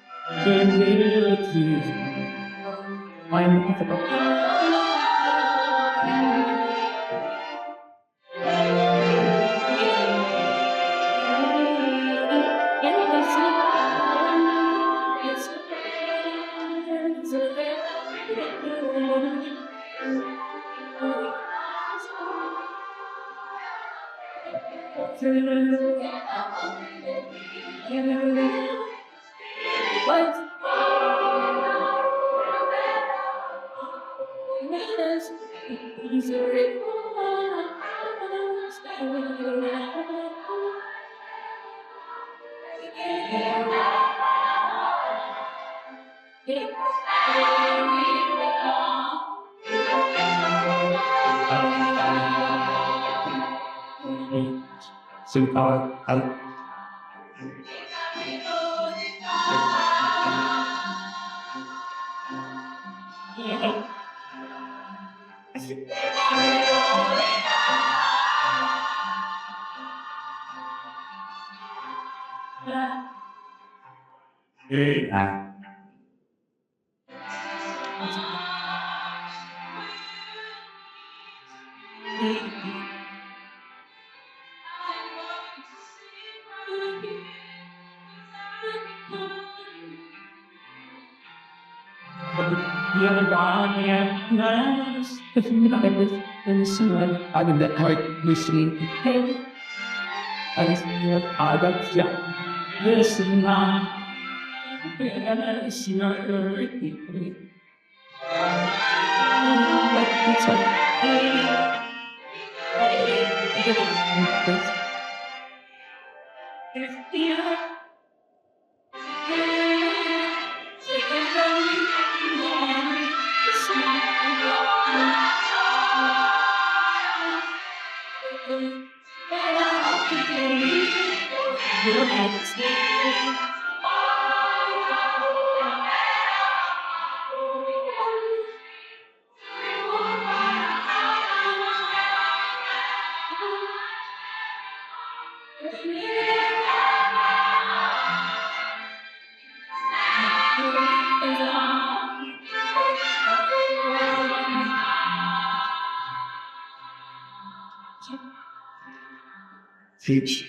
Teach.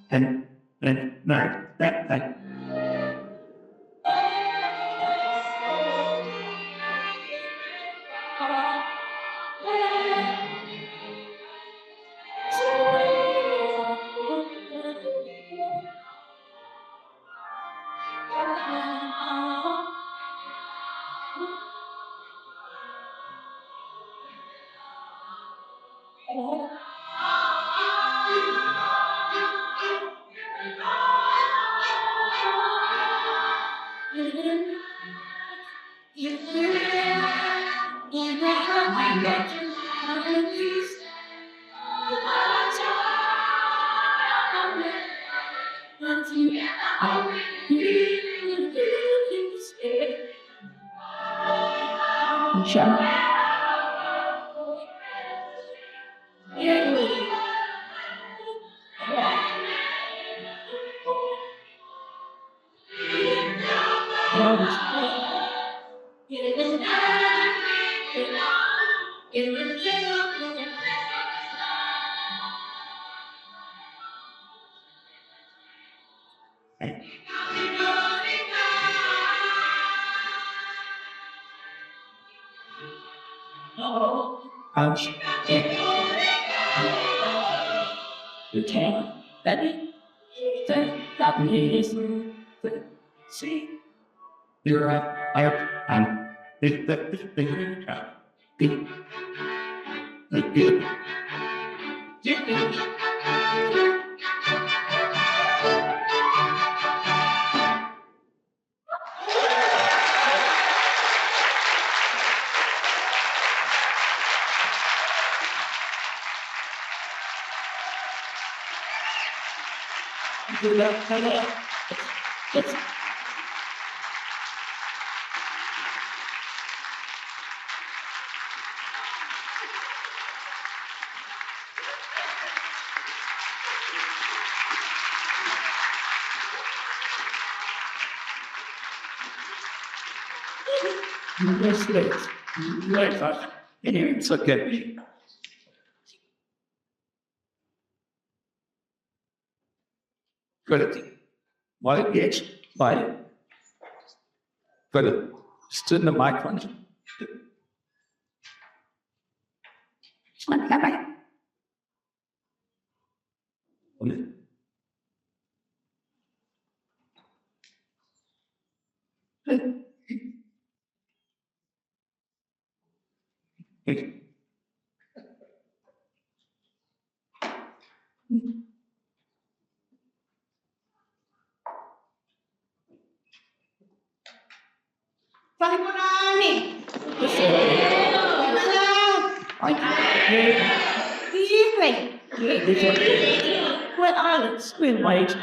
And that. You're I'm It's okay. Quality. What gets by quality. Stood in the microphone. What are the screen white?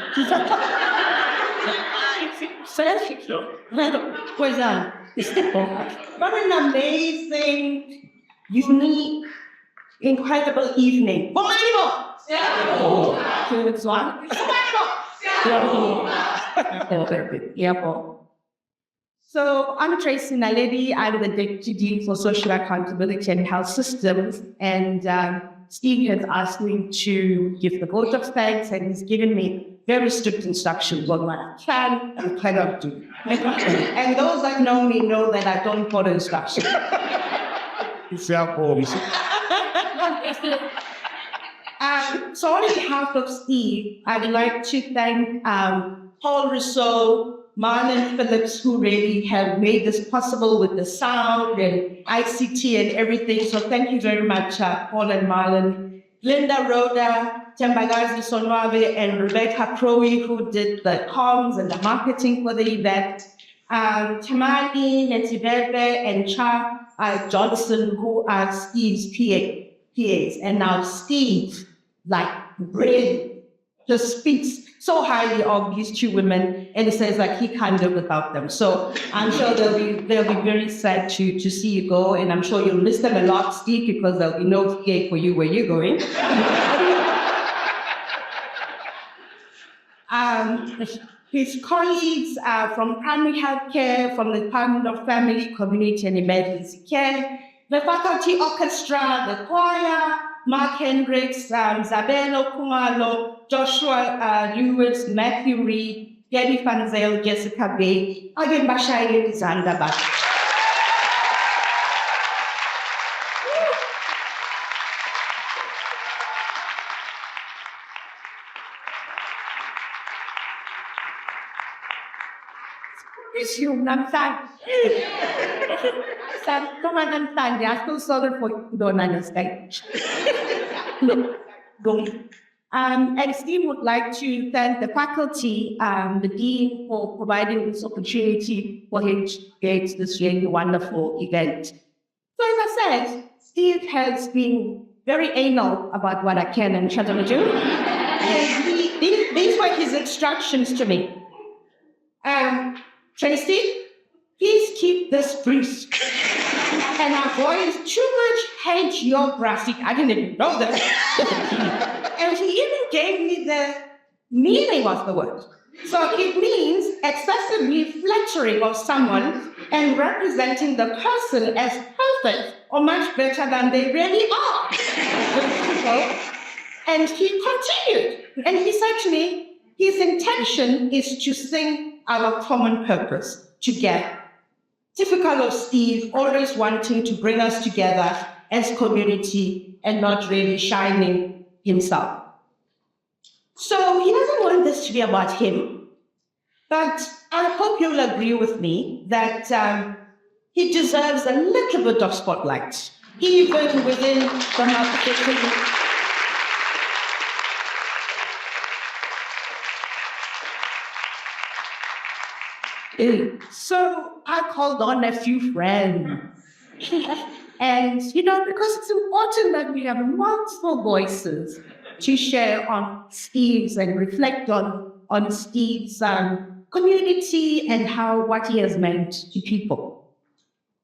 Where's that? What an amazing, unique, incredible evening. Good one. So I'm Tracy Naledi. I'm the Deputy Dean for Social Accountability and Health Systems. And Steve has asked me to give the vote of thanks, and he's given me very strict instructions on what I can and cannot do. And those that know me know that I don't follow instructions. So on behalf of Steve, I'd like to thank Paul Rousseau, Marlon Phillips, who really have made this possible with the sound and ICT and everything. So thank you very much, Paul and Marlon. Linda Rhoda, Tembagazi Sonwabe, and Rebecca Crowe, who did the comms and the marketing for the event. Tamani, Netibebe, and Cha Johnson, who are Steve's PAs. And now Steve, really just speaks so highly of these two women, and it says he can't live without them. So I'm sure they'll be very sad to see you go, and I'm sure you'll miss them a lot, Steve, because there'll be no PA for you where you're going. His colleagues from primary health care, from the Department of Family, Community and Emergency Care, the Faculty Orchestra, the choir, Marc Hendricks, Zabelo Kumalo, Joshua Lewis, Matthew Reid, Gabby Fanzel, Jessica Bay, Agin Bashayi, Zandaba. It's you, I'm sad. Come on, understand. I feel sorry for you. Don't understand. Look, don't. And Steve would like to thank the faculty, the dean, for providing this opportunity for him to get this really wonderful event. So as I said, Steve has been very anal about what I can and shouldn't do. And these were his instructions to me. Tracy, please keep this brief and avoid too much hagiographic. I didn't even know that. And he even gave me the meaning of the word. So it means excessively flattering of someone and representing the person as perfect or much better than they really are. And he continued. And he said to me, his intention is to sing our common purpose together. Typical of Steve, always wanting to bring us together as community and not really shining himself. So he doesn't want this to be about him, but I hope you'll agree with me that he deserves a little bit of spotlight, even within the market. So I called on a few friends. And, because it's important that we have multiple voices to share on Steve's and reflect on Steve's community and what he has meant to people.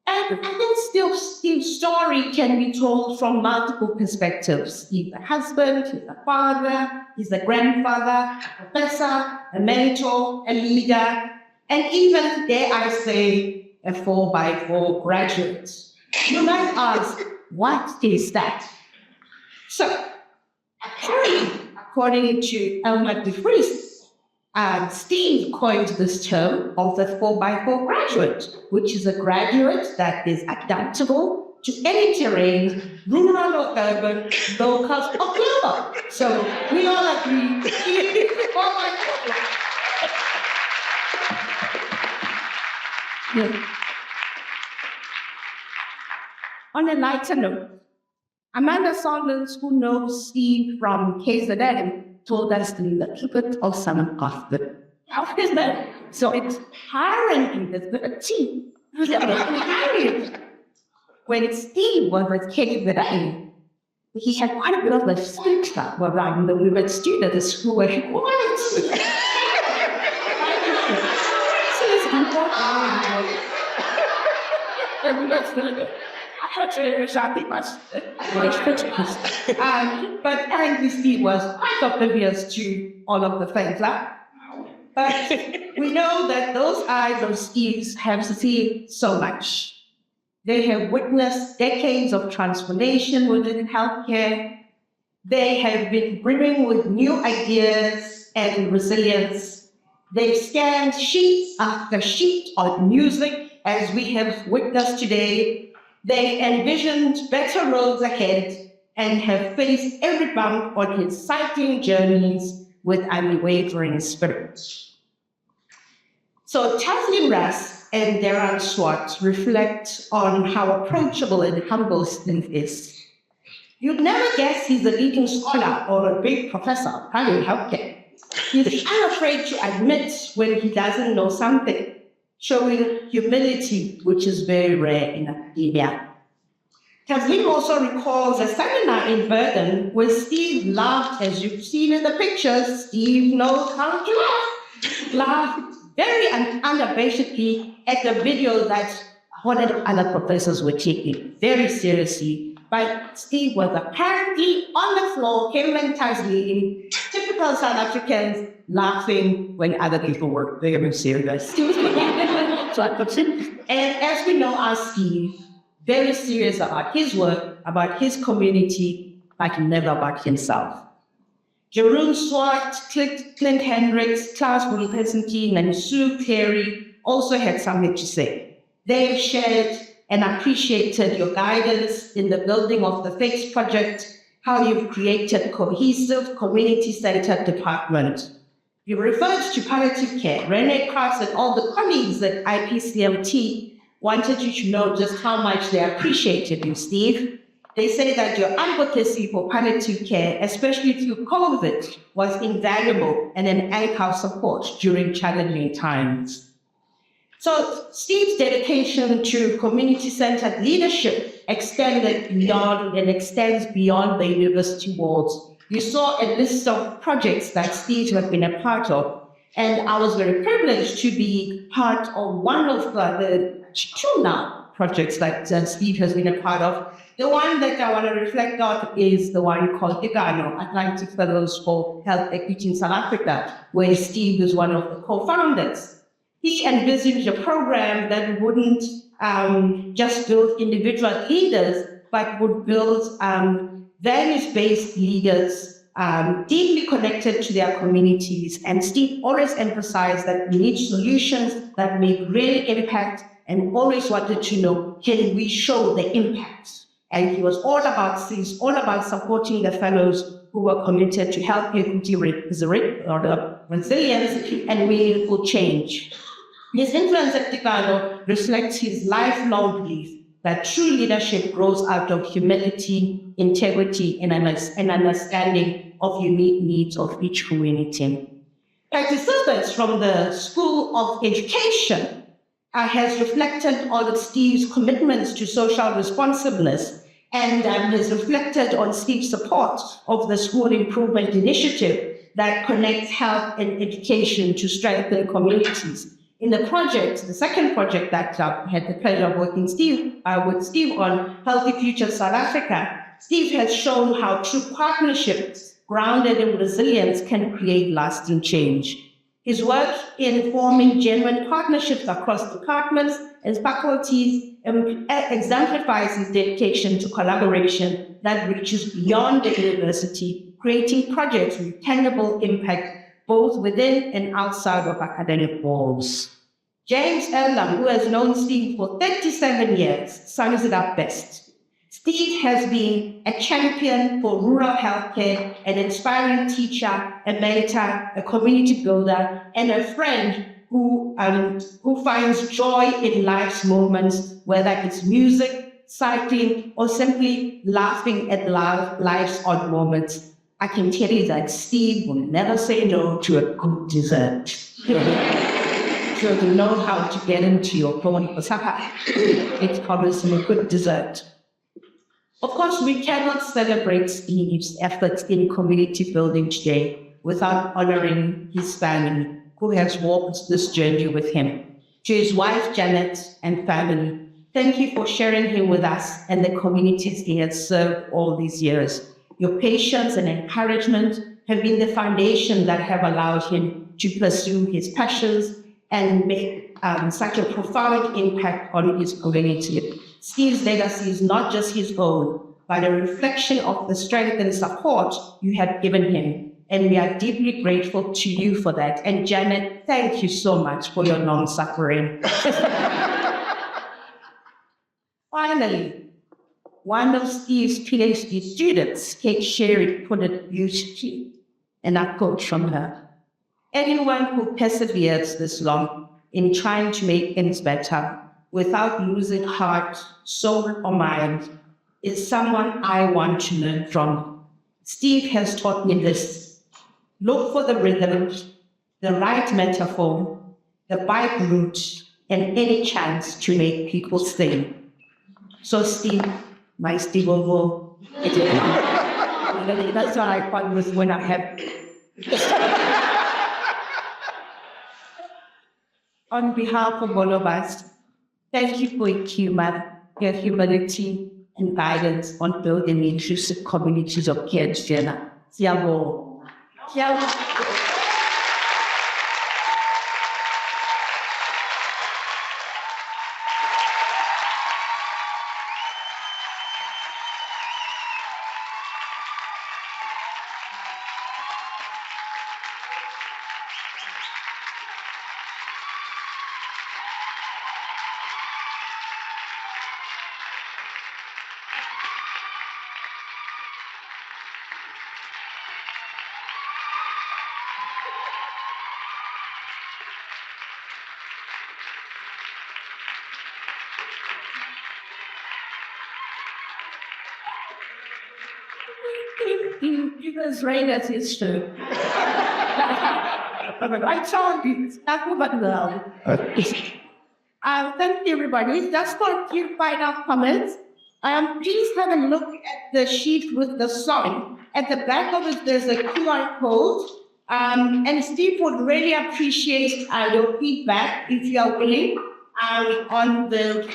And I think Steve's story can be told from multiple perspectives. He's a husband, he's a father, he's a grandfather, a professor, a mentor, a leader, and even, dare I say, a 4x4 graduate. You might ask, what is that? So, according to Elmer DeFries, Steve coined this term of the 4x4 graduate, which is a graduate that is adaptable to any terrain, rural or urban, local or global. So we all agree. Yeah. On a lighter note, Amanda Saunders, who knows Steve from KZN, told us a little bit of some of the that. So it's hiring is the team. When Steve was with KZN, he had quite a bit of a stigma around the women students who were quiet. So it's important. But apparently Steve was quite oblivious to all of the things. But we know that those eyes of Steve's have seen so much. They have witnessed decades of transformation within healthcare. They have been brimming with new ideas and resilience. They've scanned sheet after sheet of music, as we have witnessed today. They envisioned better roads ahead and have faced every bump on his cycling journeys with unwavering spirit. So Taslim Ras and Darren Swart reflect on how approachable and humble Steve is. You'd never guess he's a leading scholar or a big professor of primary healthcare. He's unafraid to admit when he doesn't know something, showing humility, which is very rare in academia. Taslim also recalls a seminar in Bergen where Steve laughed, as you've seen in the pictures. Steve knows how to laugh. Laughed very unabashedly at the video that one of the other professors were taking very seriously. But Steve was apparently on the floor, him and Taslim, typical South Africans, laughing when other people were very serious. And as we know, our Steve, very serious about his work, about his community, but never about himself. Jeroen Swart, Clint Hendricks, Klaus Wilhelmsen, and Sue Cleary also had something to say. They have shared and appreciated your guidance in the building of the FACE project, how you've created cohesive, community-centered department. You referred to palliative care. Renee Cross and all the colleagues at IPCMT wanted you to know just how much they appreciated you, Steve. They say that your advocacy for palliative care, especially through COVID, was invaluable and an anchor of support during challenging times. So Steve's dedication to community-centered leadership extends beyond the university walls. You saw a list of projects that Steve has been a part of, and I was very privileged to be part of one of the two now projects that Steve has been a part of. The one that I want to reflect on is the one called IGANO, Atlantic Fellows for Health Equity in South Africa, where Steve is one of the co-founders. He envisaged a program that wouldn't just build individual leaders, but would build values-based leaders deeply connected to their communities. And Steve always emphasized that we need solutions that make real impact, and always wanted to know, can we show the impact? And he was all about supporting the fellows who were committed to health equity, resilience, and meaningful change. His influence at Tigano reflects his lifelong belief that true leadership grows out of humility, integrity, and understanding of unique needs of each community. Participants from the School of Education has reflected on Steve's commitments to social responsiveness and has reflected on Steve's support of the School Improvement Initiative that connects health and education to strengthen communities. In the project, the second project that I had the pleasure of working with Steve on, Healthy Future South Africa, Steve has shown how true partnerships grounded in resilience can create lasting change. His work in forming genuine partnerships across departments and faculties exemplifies his dedication to collaboration that reaches beyond the university, creating projects with tangible impact both within and outside of academic walls. James Elam, who has known Steve for 37 years, sums it up best. Steve has been a champion for rural healthcare, an inspiring teacher, a mentor, a community builder, and a friend who finds joy in life's moments, whether it's music, cycling, or simply laughing at life's odd moments. I can tell you that Steve will never say no to a good dessert. So to know how to get into your phone for supper, it's obviously a good dessert. Of course, we cannot celebrate Steve's efforts in community building today without honoring his family, who has walked this journey with him. To his wife, Janet, and family, thank you for sharing him with us and the communities he has served all these years. Your patience and encouragement have been the foundation that have allowed him to pursue his passions and make such a profound impact on his community. Steve's legacy is not just his own, but a reflection of the strength and support you have given him. And we are deeply grateful to you for that. And Janet, thank you so much for your long-suffering. Finally, one of Steve's PhD students, Kate Sherry, put it beautifully, and I quote from her: anyone who perseveres this long in trying to make things better without losing heart, soul, or mind is someone I want to learn from. Steve has taught me this: look for the rhythm, the right metaphor, the bike route, and any chance to make people sing. So Steve, my Steve Ovo, that's what I find with when I have. On behalf of all of us, thank you for your humility and guidance on building inclusive communities of care together. Siamo. You guys right as it's true. I told you, it's not about love. Thank you, everybody. That's for a few final comments. Please have a look at the sheet with the song. At the back of it, there's a QR code. And Steve would really appreciate your feedback if you are willing on the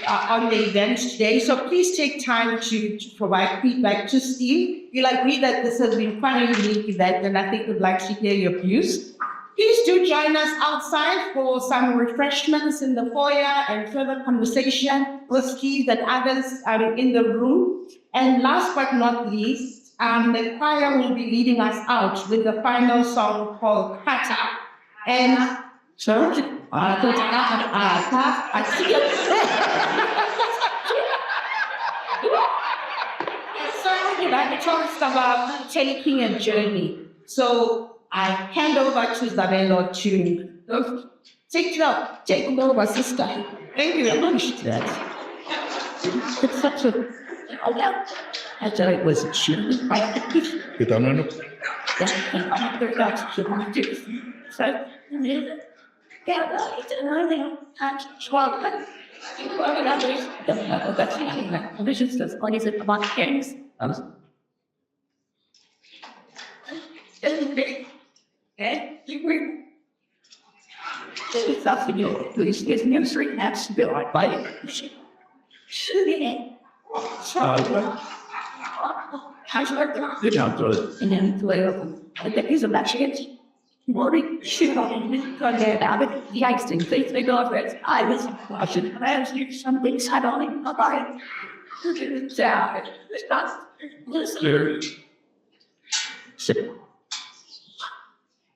event today. So please take time to provide feedback to Steve. You'll agree that this has been quite a unique event, and I think we'd like to hear your views. Please do join us outside for some refreshments in the foyer and further conversation with Steve and others in the room. And last but not least, the choir will be leading us out with the final song called Kata. And so, I see it. So, it talks about taking a journey. So, I hand over to Isabella to take it up, take it over, sister. Thank you very much. It's such a, I thought it was a shit. Kita mana? Worry, shit on it, about it, the icing, things they go over it. I was watching, I was doing something, I don't even know about it. It's not, listen.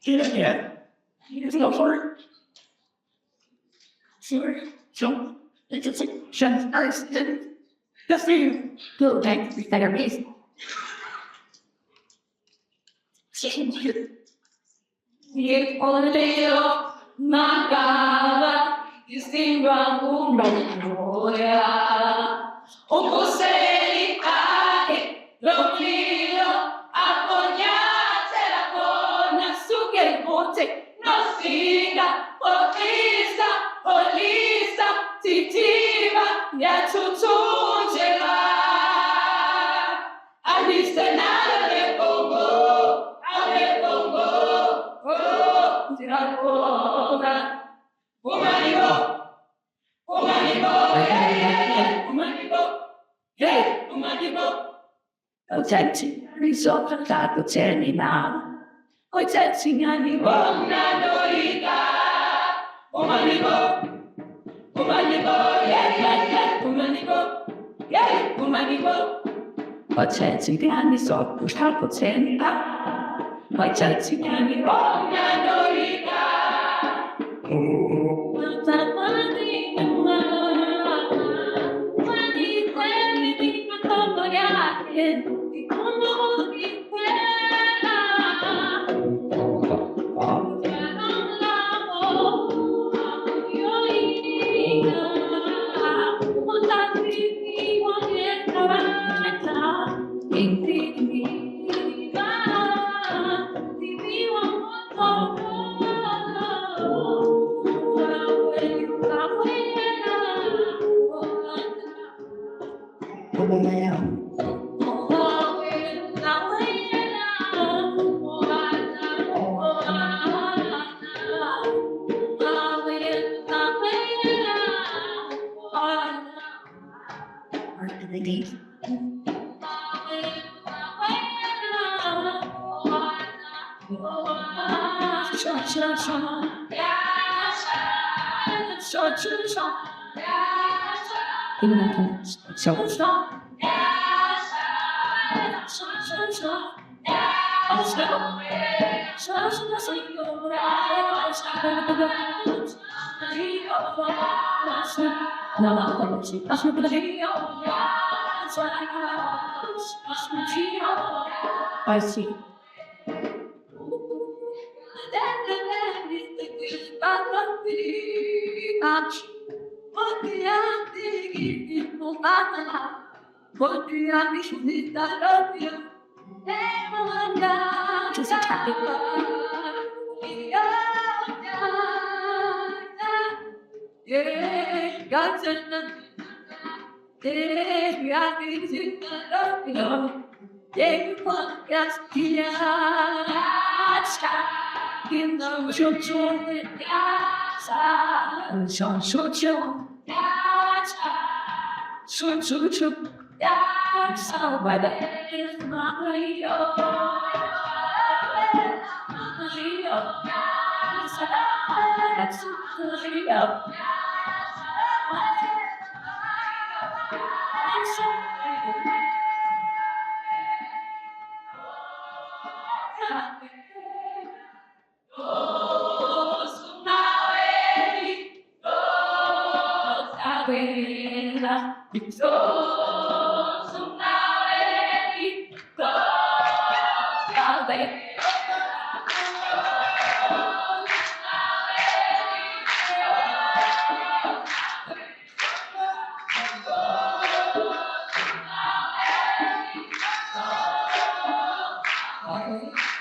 Yeah. Let's go for it. Sure. So, it's just like, shut us. Just you. Go back to therapy. Yeah, all the day of my God, you sing wrong, oh, yeah. Oh, say, I don't feel, apoyate la cona, su che monte, no siga, polisa, titiva, ya tutungela. I need to nada de bongo, ave bongo, oh, diabona, umanibo, yeah, umanibo. Protecting, result of that, will tell me now. Protecting, I need one, yeah, umanibo. Protecting, I need so, push out, protect me now. Protecting, I need one, I see. Just attack it. Yeah, God's in the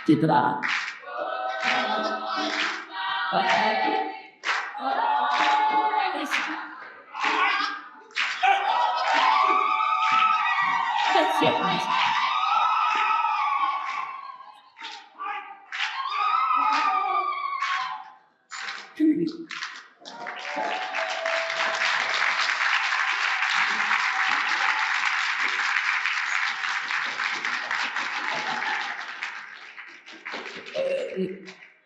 Citra. That's it.